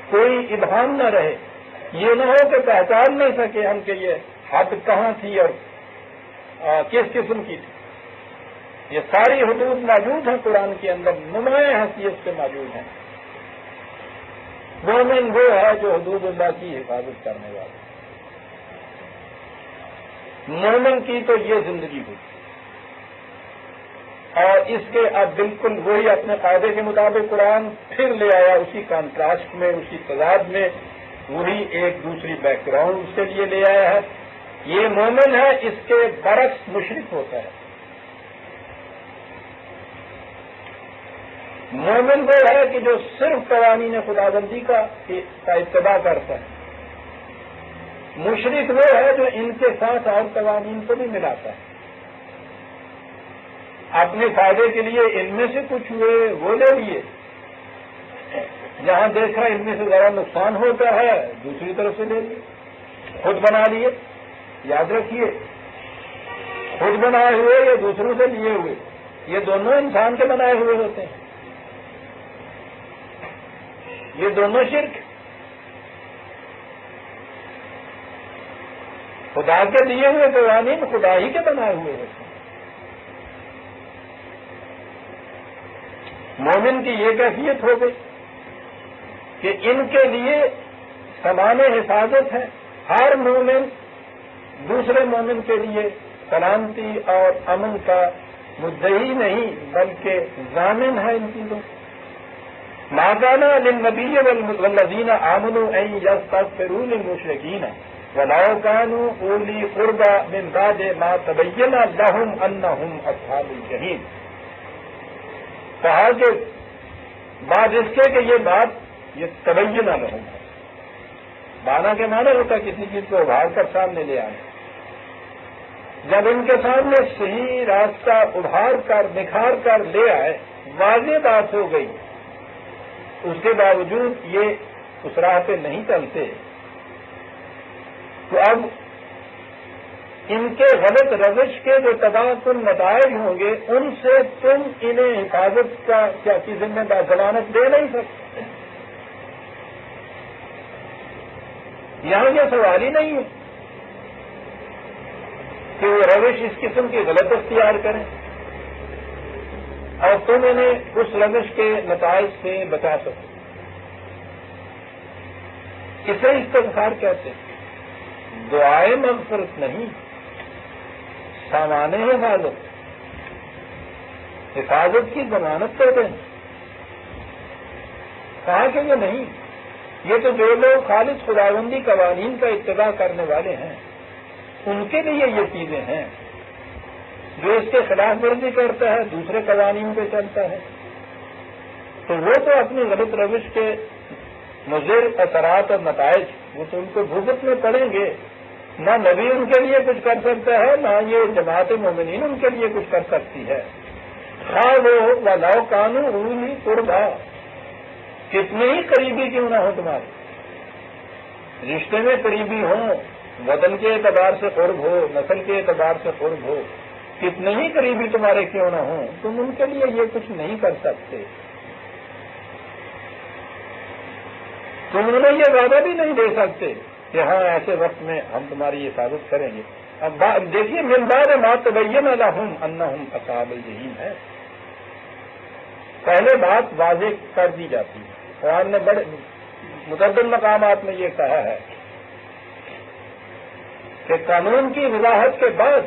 کوئی ابہام نہ رہے. یہ نہ ہو کہ پہچان نہ سکے ہم کہ یہ حد کہاں تھی اور کس قسم کی تھی. یہ ساری حدود موجود ہیں قرآن کے اندر، نمایاں حیثیت سے موجود ہیں. مومن وہ ہے جو حدود اللہ کی حفاظت کرنے والا. مومن کی تو یہ زندگی ہوئی، اور اس کے اب بالکل وہی اپنے قاعدے کے مطابق قرآن پھر لے آیا اسی کانٹراسٹ میں، اسی تضاد میں، وہی ایک دوسری بیک گراؤنڈ اس کے لیے لے آیا ہے. یہ مومن ہے، اس کے برعکس مشرک ہوتا ہے. مومن وہ ہے کہ جو صرف قوانین خداوندی کا اتباع کرتا ہے. مشرک وہ ہے جو ان کے ساتھ اور قوانین کو بھی ملاتا ہے. اپنے فائدے کے لیے ان میں سے کچھ ہوئے وہ لے لیے، جہاں دیکھا ان میں سے ذرا نقصان ہوتا ہے دوسری طرف سے لے لیے، خود بنا لیے. یاد رکھیے، خود بنائے ہوئے یا دوسروں سے لیے ہوئے، یہ دونوں انسان کے بنائے ہوئے ہوتے ہیں. یہ دونوں شرک. خدا کے دیے ہوئے قوانین خدا ہی کے بنائے ہوئے ہوتے ہیں. مومن کی یہ کیفیت ہو گئی کہ ان کے لیے سامان حفاظت ہے. ہر مومن دوسرے مومن کے لیے سلامتی اور امن کا مدعی نہیں بلکہ ضامن ہے ان چیزوں. ما كان للنبي والذين آمنوا أن يستغفروا للمشركين ولو كانوا أولي قربى من بعد ما تبين لهم أنهم أصحاب الجحيم. کہا کہ بعد اس کے کہ یہ بات یہ تبین لهم ہے. بانا کے معنی ہوتا کسی چیز کو ابھار کر سامنے لے آئے. جب ان کے سامنے صحیح راستہ ابھار کر نکھار کر لے آئے، واضح بات ہو گئی، اس کے باوجود یہ اس راہ پہ نہیں چلتے، تو اب ان کے غلط روش کے جو تباہ کن نتائج ہوں گے ان سے تم انہیں حفاظت کا کیا کی ذمہ دار ضمانت دے نہیں سکتے. یہاں یہ سوال ہی نہیں ہے کہ وہ روش اس قسم کی غلط اختیار کریں اور تم انہیں اس روش کے نتائج سے بچا سکو. اسے استغفار کہتے ہیں. دعائے مغفرت نہیں، سامان حفاظت کی ضمانت کر دیں. کہا کہ یہ نہیں، یہ تو جو لوگ خالص خداوندی قوانین کا اتباع کرنے والے ہیں ان کے لیے یہ چیزیں ہیں. جو اس کے خلاف ورزی کرتا ہے دوسرے قوانین پہ چلتا ہے تو وہ تو اپنی غلط روش کے مضر اثرات اور نتائج وہ تو ان کو بھگتنے پڑیں گے. نہ نبی ان کے لیے کچھ کر سکتا ہے، نہ یہ جماعت مومنین ان کے لیے کچھ کر سکتی ہے. خواہ وہ ولو کانوا اولی قربی، کتنے ہی قریبی کیوں نہ ہو تمہارے رشتے میں قریبی ہوں، وطن کے اعتبار سے قرب ہو، نسل کے اعتبار سے قرب ہو، کتنے ہی قریبی تمہارے کیوں نہ ہوں، تم ان کے لیے یہ کچھ نہیں کر سکتے. تم انہیں یہ وعدہ بھی نہیں دے سکتے کہ ہاں ایسے وقت میں ہم تمہاری حفاظت کریں گے. اب دیکھیے من بعد ما تبین لهم انهم اصحاب الجحیم ہے. پہلے بات واضح کر دی جاتی ہے. قرآن نے بڑے متعدد مقامات میں یہ کہا ہے کہ قانون کی وضاحت کے بعد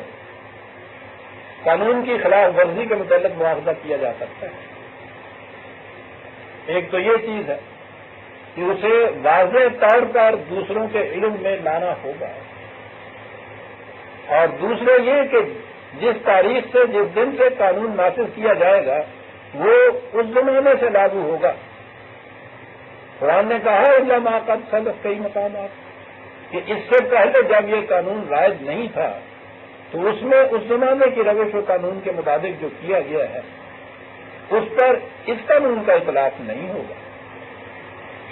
قانون کی خلاف ورزی کے متعلق مواخذہ کیا جا سکتا ہے. ایک تو یہ چیز ہے کہ اسے واضح طور پر دوسروں کے علم میں لانا ہوگا، اور دوسرے یہ کہ جس تاریخ سے جس دن سے قانون نافذ کیا جائے گا وہ اس زمانے سے لاگو ہوگا. قرآن نے کہا الا ما قد سلف کئی مقامات کہ اس سے پہلے جب یہ قانون رائج نہیں تھا تو اس میں اس زمانے کی روش و قانون کے مطابق جو کیا گیا ہے اس پر اس قانون کا اطلاق نہیں ہوگا.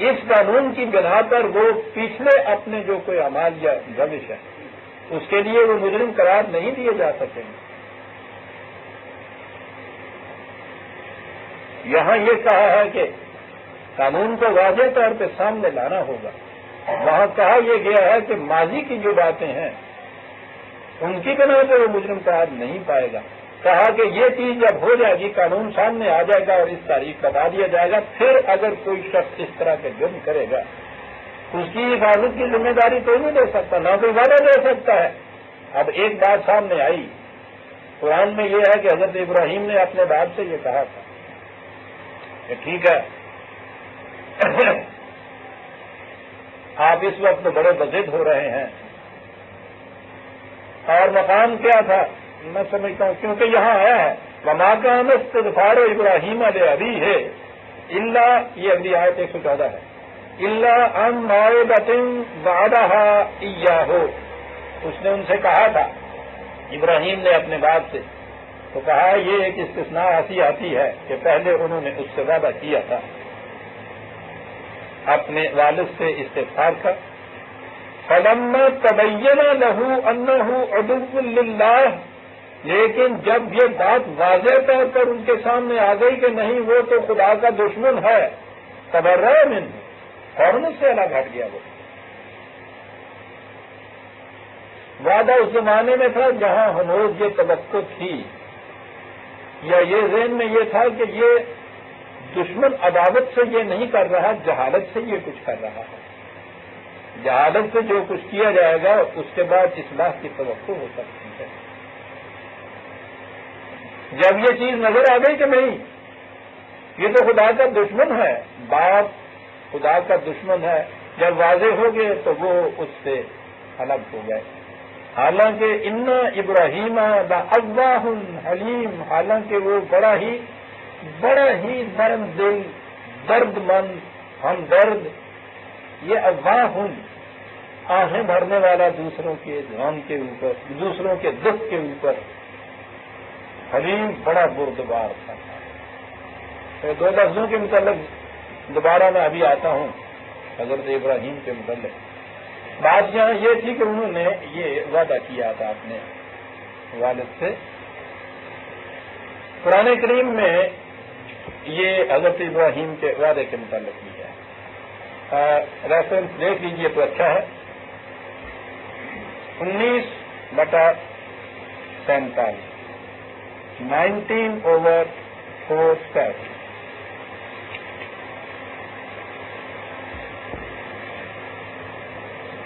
اس قانون کی بنا پر وہ پچھلے اپنے جو کوئی اعمال یا روش ہے اس کے لیے وہ مجرم قرار نہیں دیے جا سکیں گے. یہاں یہ کہا ہے کہ قانون کو واضح طور پہ سامنے لانا ہوگا. وہاں کہا یہ گیا ہے کہ ماضی کی جو باتیں ہیں ان کی بنا پہ وہ مجرم قرار نہیں پائے گا. کہا کہ یہ چیز جب ہو جائے گی قانون سامنے آ جائے گا اور اس تاریخ بتا دیا جائے گا، پھر اگر کوئی شخص اس طرح کے جرم کرے گا اس کی حفاظت کی ذمہ داری کوئی نہیں لے سکتا، نہ کوئی وعدہ لے سکتا ہے. اب ایک بات سامنے آئی قرآن میں یہ ہے کہ حضرت ابراہیم نے اپنے باپ سے یہ کہا تھا کہ ٹھیک ہے آپ اس وقت بڑے بضد ہو رہے ہیں، اور مقام کیا تھا میں سمجھتا ہوں کیونکہ یہاں آیا ہے وما كان استغفار ابراہیم لأبیہ الا، یہ اگلی آیت 114 ہے، الا عن موعدۃ وعدها ایاہ، اس نے ان سے کہا تھا، ابراہیم نے اپنے باپ سے تو کہا یہ ایک استثناء ایسی آتی ہے کہ پہلے انہوں نے اس سے وعدہ کیا تھا اپنے والد سے استغفار کا، فلما تبین له انه عدو للہ، لیکن جب یہ بات واضح طور پر ان کے سامنے آ گئی کہ نہیں وہ تو خدا کا دشمن ہے، تبرأ منہ، فوراً اس سے الگ ہٹ گیا وہ۔ وعدہ اس زمانے میں تھا جہاں ہنوز یہ توقع تھی یا یہ ذہن میں یہ تھا کہ یہ دشمن عداوت سے یہ نہیں کر رہا، جہالت سے یہ کچھ کر رہا ہے، جہالت سے جو کچھ کیا جائے گا اس کے بعد اصلاح کی توقع ہو سکتی ہے۔ جب یہ چیز نظر آ گئی کہ نہیں یہ تو خدا کا دشمن ہے، باپ خدا کا دشمن ہے، جب واضح ہو گئے تو وہ اس سے الگ ہو گئے۔ حالانکہ ان ابراہیم لأواہ حلیم، حالانکہ وہ بڑا ہی نرم دل، درد مند، ہمدرد، یہ اواہ، آہیں بھرنے والا دوسروں کے غم کے اوپر، دوسروں کے دکھ کے اوپر، حلیم بڑا بردبار تھا۔ دو لفظوں کے متعلق دوبارہ میں ابھی آتا ہوں حضرت ابراہیم کے متعلق۔ بات یہاں یہ تھی کہ انہوں نے یہ وعدہ کیا تھا اپنے والد سے۔ قرآن کریم میں یہ حضرت ابراہیم کے وعدے کے متعلق بھی ہے، ریفرنس دیکھ لیجیے تو اچھا ہے، 19/47، 19/4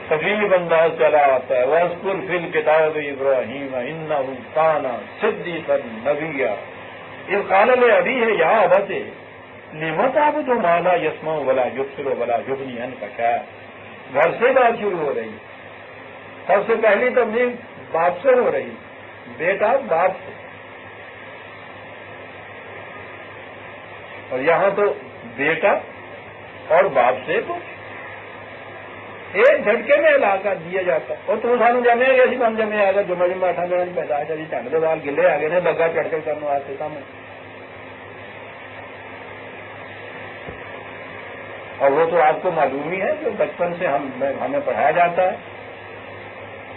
تقریب انداز چلا آتا ہے، وَاذْكُرْ فِي الْكِتَابِ إِبْرَاهِيمَ إِنَّهُ كَانَ صِدِّيقًا نَبِيًّا إِذْ قَالَ لِأَبِيهِ يَا أَبَتِ لِمَ تَعْبُدُ مَا لَا يَسْمَعُ وَلَا يُبْصِرُ وَلَا يُغْنِي عَنْكَ شَيْئًا۔ گھر سے بات شروع ہو رہی، سب سے پہلی تبلیغ باپ سے ہو رہی، بیٹا باپ سے، اور یہاں تو بیٹا اور باپ سے تو ایک جھٹکے میں علاقہ دیا جاتا، اور تو سانو جمے گا سی بن جمے آ گا جمع جمع اٹھا میرا نہیں پیدا جی چنڈ دے وال گلے آ گئے نے لگا چڑھ کے کرنے واسطے سامنے، اور وہ تو آپ کو معلوم ہی ہے جو بچپن سے ہمیں پڑھایا جاتا ہے،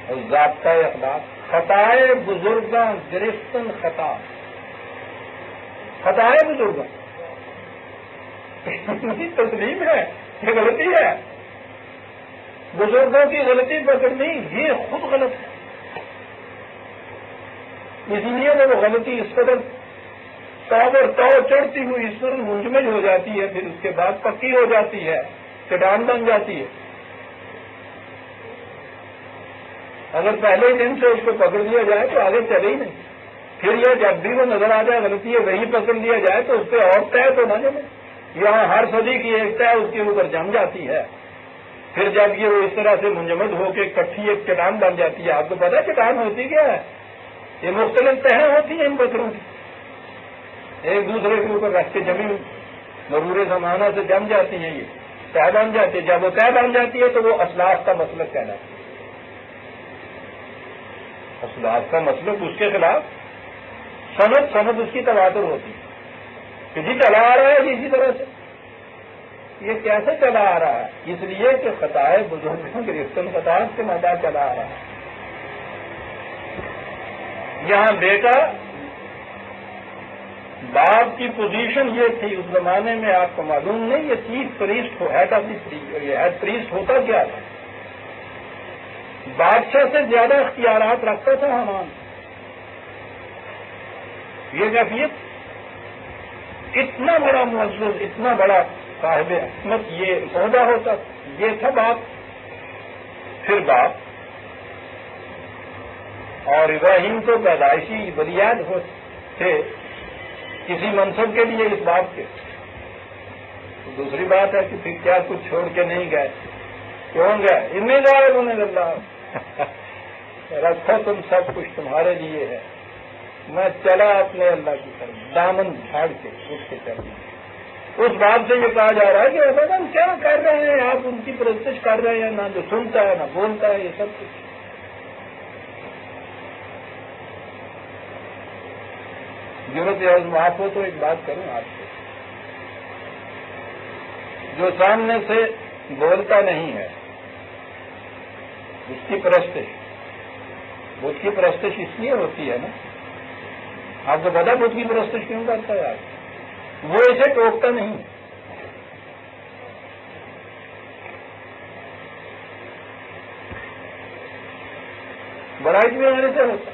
اور ضابطہ اخلاق، خطائے بزرگاں گرفتن خطا، خطائے بزرگاں تسلیم ہے، یہ غلطی ہے، بزرگوں کی غلطی پکڑنی یہ خود غلط ہے، اس لیے وہ غلطی اس قدر اور چڑھتی ہوئی اس پر منجمد ہو جاتی ہے، پھر اس کے بعد پکی ہو جاتی ہے، چٹان بن جاتی ہے۔ اگر پہلے دن سے اس کو پکڑ لیا جائے تو آگے چلے ہی نہیں، پھر یہ جب بھی وہ نظر آ جائے غلطی ہے وہی پکڑ لیا جائے تو اس پہ اور طے تو نہ جمے، یہاں ہر صدی کی ایک طے اس کے اوپر جم جاتی ہے، پھر جب یہ وہ اس طرح سے منجمد ہو کے کٹھی ایک چٹان بن جاتی ہے۔ آپ کو پتا ہے چٹان ہوتی کیا ہے؟ یہ مختلف تہیں ہوتی ہیں ان پتھروں کی، ایک دوسرے کے اوپر رکھ کے جمی مرور زمانہ سے جم جاتی ہیں، یہ طے بن جاتی ہے، جب وہ طے بن جاتی ہے تو وہ اسلاف کا مسلک کہلاتی ہے، اسلاف کا مسلک، اس کے خلاف سند اس کی تواتر ہوتی ہے کہ جی چلا آ رہا ہے اسی طرح سے، یہ کیسے چلا آ رہا ہے؟ اس لیے کہ خطائے بزرگوں گرفتن خطاط کے مدعا چلا آ رہا ہے۔ یہاں بیٹا باپ کی پوزیشن یہ تھی اس زمانے میں، آپ کو معلوم نہیں، یہ chief priest head of the تھی، اور یہ ہیڈ پریسٹ ہوتا کیا تھا؟ بادشاہ سے زیادہ اختیارات رکھتا تھا حامان، یہ کیفیت، اتنا بڑا معزز، اتنا بڑا صاحب حکمت یہ عہدہ ہوتا، یہ تھا باپ، پھر باپ، اور ابراہیم تو پیدائشی بنیاد تھے کسی منصب کے لیے اس بات کے۔ دوسری بات ہے کہ پھر کیا کچھ چھوڑ کے نہیں گئے، کیوں گئے؟ اتنے غالب ہونے اللہ رکھو تم سب کچھ تمہارے لیے ہے، میں چلا اپنے اللہ کی طرف، دامن جھاڑ کے اٹھ کے چل دیا۔ اس بات سے یہ کہا جا رہا ہے کہ حضرت ہم کیا کر رہے ہیں، آپ ان کی پرستش کر رہے ہیں، نہ جو سنتا ہے نہ بولتا ہے، یہ سب کچھ۔ ضرورت ہے آپ ہو تو ایک بات کروں آپ سے، جو سامنے سے بولتا نہیں ہے اس کی پرستش، بدھ کی پرستش اس لیے ہوتی ہے نا، آپ کو پتا بدھ کی پرستش کیوں کرتا ہے؟ آپ وہ اسے ٹوکتا نہیں، بڑا بھی ہونے سے ہوتا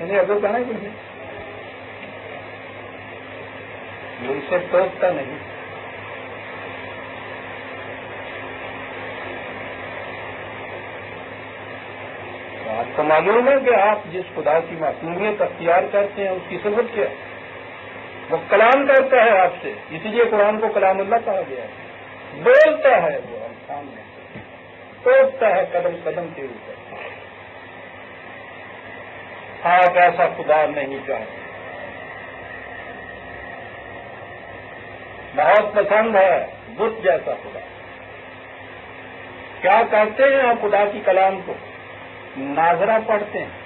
اگر کہنا کچھ نہیں، وہ اسے ٹوکتا نہیں۔ تو آپ کو معلوم ہے کہ آپ جس خدا کی معصومیت اختیار کرتے ہیں اس کی صفت کیا ہے؟ وہ کلام کرتا ہے آپ سے، اسی لیے قرآن کو کلام اللہ کہا گیا ہے۔ بولتا ہے وہ ہم سامنے، ٹوکتا ہے قدم قدم کے اوپر۔ آپ ایسا خدا نہیں چاہتے، بہت پسند ہے بت جیسا خدا۔ کیا کرتے ہیں آپ خدا کی کلام کو؟ ناظرہ پڑھتے ہیں،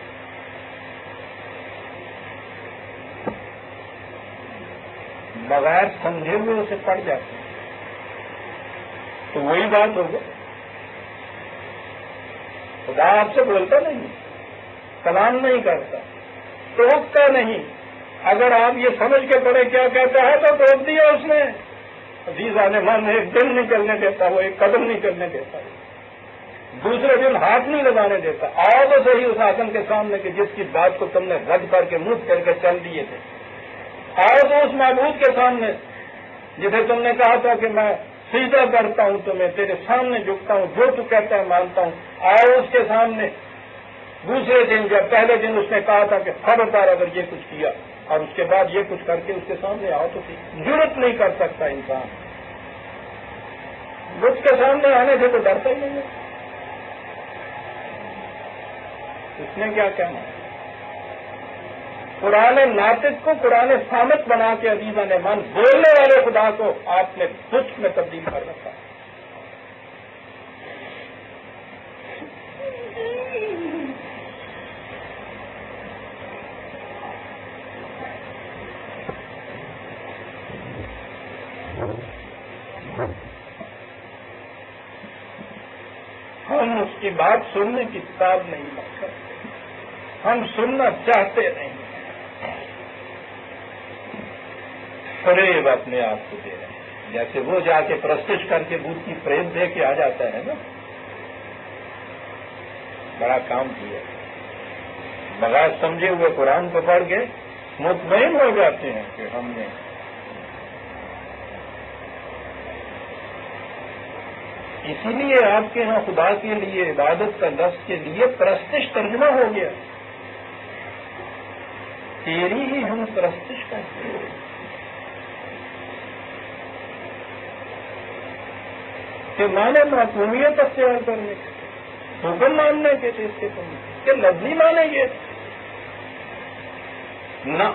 بغیر سمجھے ہوئے اسے پڑھ جاتے ہیں، تو وہی بات ہوگا۔ خدا آپ سے بولتا نہیں، کلام نہیں کرتا، ٹوکتا نہیں۔ اگر آپ یہ سمجھ کے پڑھے کیا کہتا ہے تو ٹوک دیا اس نے، عزیز آنے من ایک دن نہیں چلنے دیتا، وہ ایک قدم نہیں چلنے دیتا، دوسرے دن ہاتھ نہیں لگانے دیتا۔ آؤ تو صحیح اس حاکم کے سامنے کہ جس کی بات کو تم نے رد کر کے منہ کر کے چل دیے تھے، آؤ تو اس معبود کے سامنے جسے تم نے کہا تھا کہ میں سجدہ کرتا ہوں تمہیں، تیرے سامنے جھکتا ہوں، جو تو کہتا ہے مانتا ہوں، آؤ اس کے سامنے۔ دوسرے دن جب پہلے دن اس نے کہا تھا کہ خبردار اگر یہ کچھ کیا، اور اس کے بعد یہ کچھ کر کے اس کے سامنے آؤ تو جرت نہیں کر سکتا انسان، اس کے سامنے آنے سے تو ڈرتا ہی نہیں ہے۔ اس نے کیا کہنا؟ قرآن ناطق کو قرآن صامت بنا کے عزیزاً من بولنے والے خدا کو آپ نے بت میں تبدیل کر رکھا۔ ہم اس کی بات سننے کی کتاب نہیں لگتا، ہم سننا چاہتے نہیں، فریب اپنے آپ کو دے رہے ہیں، جیسے وہ جا کے پرستش کر کے بت کی فریب دے کے آ جاتا ہے نا، بڑا کام کیا، بغیر سمجھے ہوئے قرآن کو پڑھ کے مطمئن ہو جاتے ہیں کہ ہم نے اسی لیے آپ کے ہاں خدا کے لیے عبادت کا لفظ کے لیے پرستش ترجمہ ہو گیا، تیری ہی ہم پرستش کرتے ہیں۔ کہ مانے معصومیت اختیار کرنے کے، حکم ماننے کے تھے اس کے تم کہ لفظی مانیں گے نہ،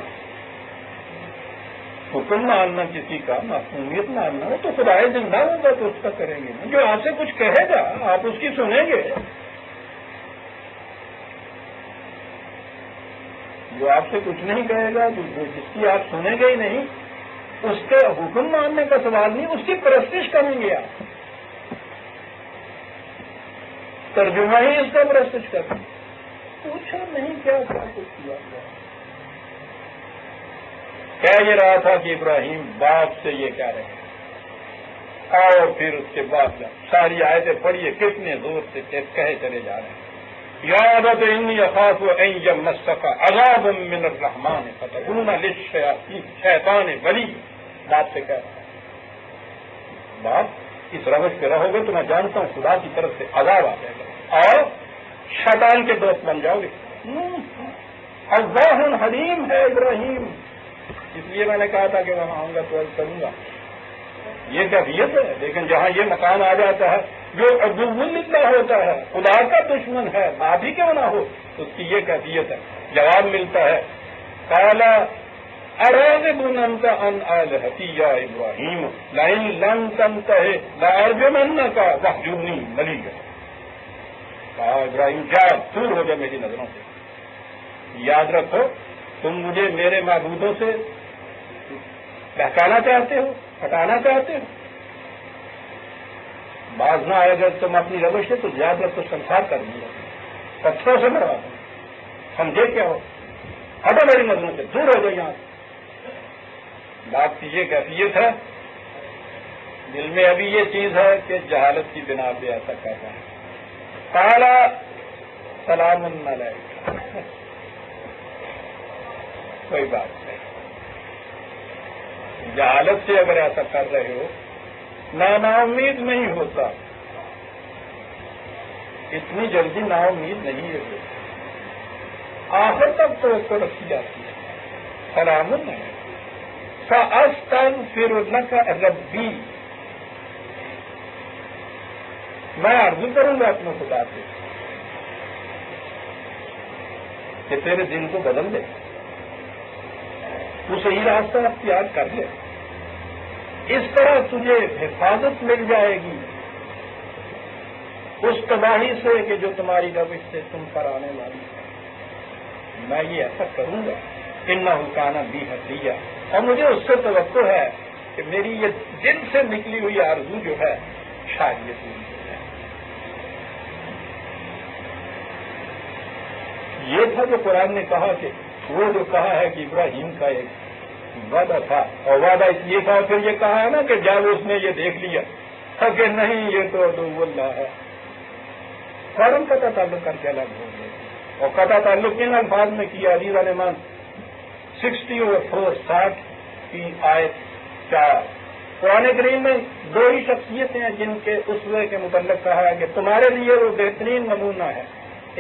حکم ماننا کسی کا، معصومیت ماننا ہو تو خدا زندہ ہوگا تو اس کا کریں گے، جو آپ سے کچھ کہے گا آپ اس کی سنیں گے، جو آپ سے کچھ نہیں کہے گا، جس کی آپ سنیں گے ہی نہیں، اس کے حکم ماننے کا سوال نہیں، اس کی پرستش کریں گے آپ، ترجمہ ہی اس کا پرستش کریں گے۔ پوچھا نہیں کیا کچھ کیا گیا، کہہ یہ رہا تھا کہ ابراہیم باپ سے یہ کہہ رہے ہیں، اور پھر اس کے بعد ساری آیتیں پڑھیے کتنے زور سے کہے چلے جا رہے ہیں، یادت انی اخاف ان یمسک عذاب من الرحمن فتکون للشیاطین شیطان ولی، باپ سے کہہ رہا ہے باپ اس روش پہ رہو گے تو میں جانتا ہوں خدا کی طرف سے عذاب آ جائے گا اور شیطان کے دوست بن جاؤ گے۔ اللہ حلیم ہے ابراہیم، اس لیے میں نے کہا تھا کہ وہاں آؤں گا تو عرض کروں گا، یہ کیفیت ہے۔ لیکن جہاں یہ مقام آ جاتا ہے جو عدو اللہ ہوتا ہے، خدا کا دشمن ہے، باپ ہی کیوں نہ ہو، تو اس کی یہ کیفیت ہے جواب ملتا ہے قال اراغب انت عن آلہتی یا ابراہیم لئن لم تنتہ لارجمنک واہجرنی ملیہ. کہا ابراہیم جا دور ہو جا میری نظروں سے. یاد رکھو تم مجھے میرے معبودوں سے بہکانا چاہتے ہو, ہٹانا چاہتے ہو. باز نہ آئے گا تم اپنی روش سے تو یاد رکھو سنسار کر دیا, پتھروں سے مروا دو. سمجھے کیا ہو, ہٹو میری نظروں سے, دور ہو جائے یہاں سے. بات کی یہ کیفیت ہے, دل میں ابھی یہ چیز ہے کہ جہالت کی بنا پہ ایسا کہتا ہے. قال سلام علیک, کوئی بات نہیں. جہالت سے اگر ایسا کر رہے ہو, نا امید نہیں ہوتا, اتنی جلدی نا امید نہیں ہے, آخر تک تو رکھی جاتی ہے. سلام علیک فَأَسْتَغْفِرُ لَكَ رَبِّي, میں عرض کروں گا اپنے خدا سے کہ تیرے دل کو بدل دے, تو صحیح راستہ اختیار کر لے. اس طرح تجھے حفاظت مل جائے گی اس تباہی سے کہ جو تمہاری روش سے تم پر آنے والی ہے. میں یہ ایسا کروں گا. انہ کان بی حفیظ, اور مجھے اس سے توقع ہے کہ میری یہ دل سے نکلی ہوئی آرزو جو ہے شاید یہ پوری ہو جائے. یہ تھا جو قرآن نے کہا کہ وہ جو کہا ہے کہ ابراہیم کا ایک وعدہ تھا, اور وعدہ اس لیے تھا, پھر یہ کہا ہے نا کہ جب اس نے یہ دیکھ لیا کہ نہیں یہ تو عدو اللہ ہے, فوراً قطع تعلق کر کے الگ ہو گئے. اور قطع تعلق ان الفاظ میں کیا عزیز عالمان 60 کی آیت 4. قرآن کریم میں دو ہی شخصیتیں ہیں جن کے اسوے کے متعلق کہا ہے کہ تمہارے لیے وہ بہترین نمونہ ہے.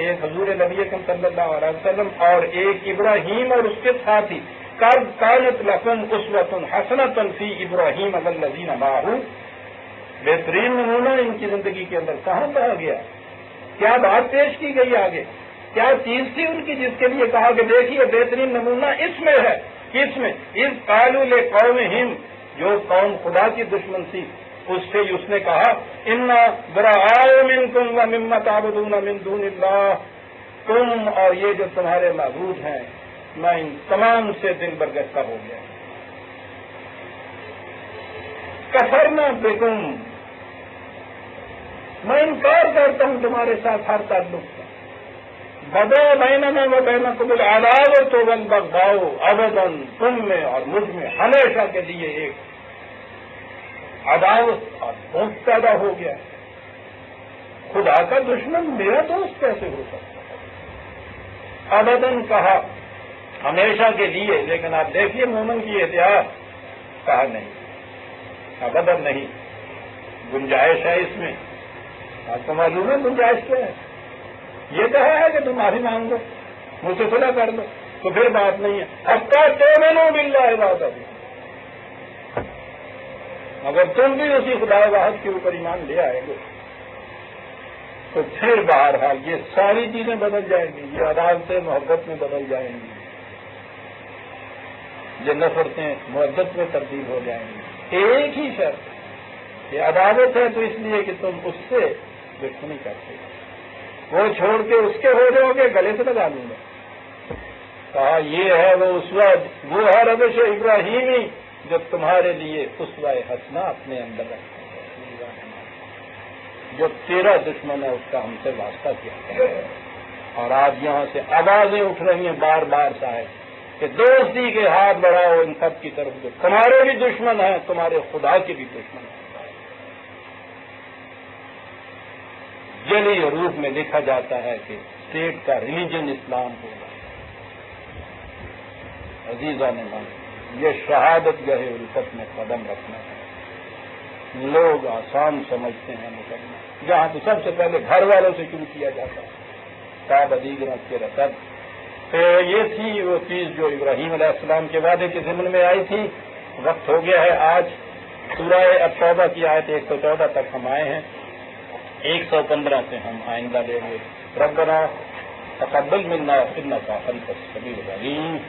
ایک حضور نبی اکرم صلی اللہ علیہ وسلم اور ایک ابراہیم اور اس کے ساتھی. کانت لکم اسوۃ حسنۃ فی ابراہیم والذین معہ, بہترین نمونہ ان کی زندگی کے اندر کہاں کہا گیا, کیا بات پیش کی گئی آگے, کیا چیز تھی ان کی جس کے لیے کہا کہ دیکھیے بہترین نمونہ اس میں ہے. کس میں؟ اذ قالوا لقومہم, جو قوم خدا کی دشمن تھی اس سے اس نے کہا انا براء منکم ومما تعبدون من دون اللہ, تم اور یہ جو تمہارے معبود ہیں میں ان تمام سے دل برگشتہ ہو گیا. کفرنا بکم, میں انکار کرتا ہوں تمہارے ساتھ ہر تعلق کا. بدا بیننا و بینکم العداوۃ والبغضاء ابدا, تم میں اور مجھ میں ہمیشہ کے لیے ایک عداوت اور بغض پیدا ہو گیا. خدا کا دشمن میرا دوست کیسے ہو سکتا؟ ابداً کہا ہمیشہ کے لیے, لیکن آپ دیکھیے مومن کی احتیاط, کہا نہیں, ابداً نہیں. گنجائش ہے اس میں, آپ کو معلوم ہے گنجائش کیا ہے؟ یہ کہا ہے کہ تم معافی مانگ لو, مجھ سے صلح کر لو, تو پھر بات نہیں ہے. حتیٰ تؤمنوا باللہ وحدہ, اگر تم بھی اسی خدا واحد کے اوپر ایمان لے آئے گے تو پھر بہرحال یہ ساری چیزیں بدل جائیں گی. یہ عدالتیں محبت میں بدل جائیں گی, یہ نفرتیں محبت میں تبدیل ہو جائیں گی. ایک ہی شرط, یہ عدالت ہے تو اس لیے کہ تم اس سے دشمنی کرتے ہو, وہ چھوڑ کے اس کے ہو جاؤ گے, گلے سے لگا لوں گا. کہا یہ ہے وہ اسوہ, وہ ہے روش ابراہیمی جو تمہارے لیے اسوہ حسنہ اپنے اندر رکھتے ہیں. جو تیرا دشمن ہے اس کا ہم سے واسطہ کیا ہے. اور آج یہاں سے آوازیں اٹھ رہی ہیں بار بار صاحب کہ دوستی کے ہاتھ بڑھاؤ ان سب کی طرف جو تمہارے بھی دشمن ہیں, تمہارے خدا کے بھی دشمن ہیں. جلی حروف میں لکھا جاتا ہے کہ اسٹیٹ کا ریلیجن اسلام ہوگا. عزیزان نے یہ شہادت گہے الفت میں قدم رکھنا ہے. لوگ آسان سمجھتے ہیں مقدمہ, جہاں تو سب سے پہلے گھر والوں سے شروع کیا جاتا ہے. صاحب ادیگرت کے رسد تو یہ تھی وہ چیز جو ابراہیم علیہ السلام کے وعدے کے ضمن میں آئی تھی. وقت ہو گیا ہے, آج سورہ التوبہ کی آیت 114 تک ہم آئے ہیں, 115 سے ہم آئندہ لیں گے. ربنا تقبل منا انك انت السميع العليم.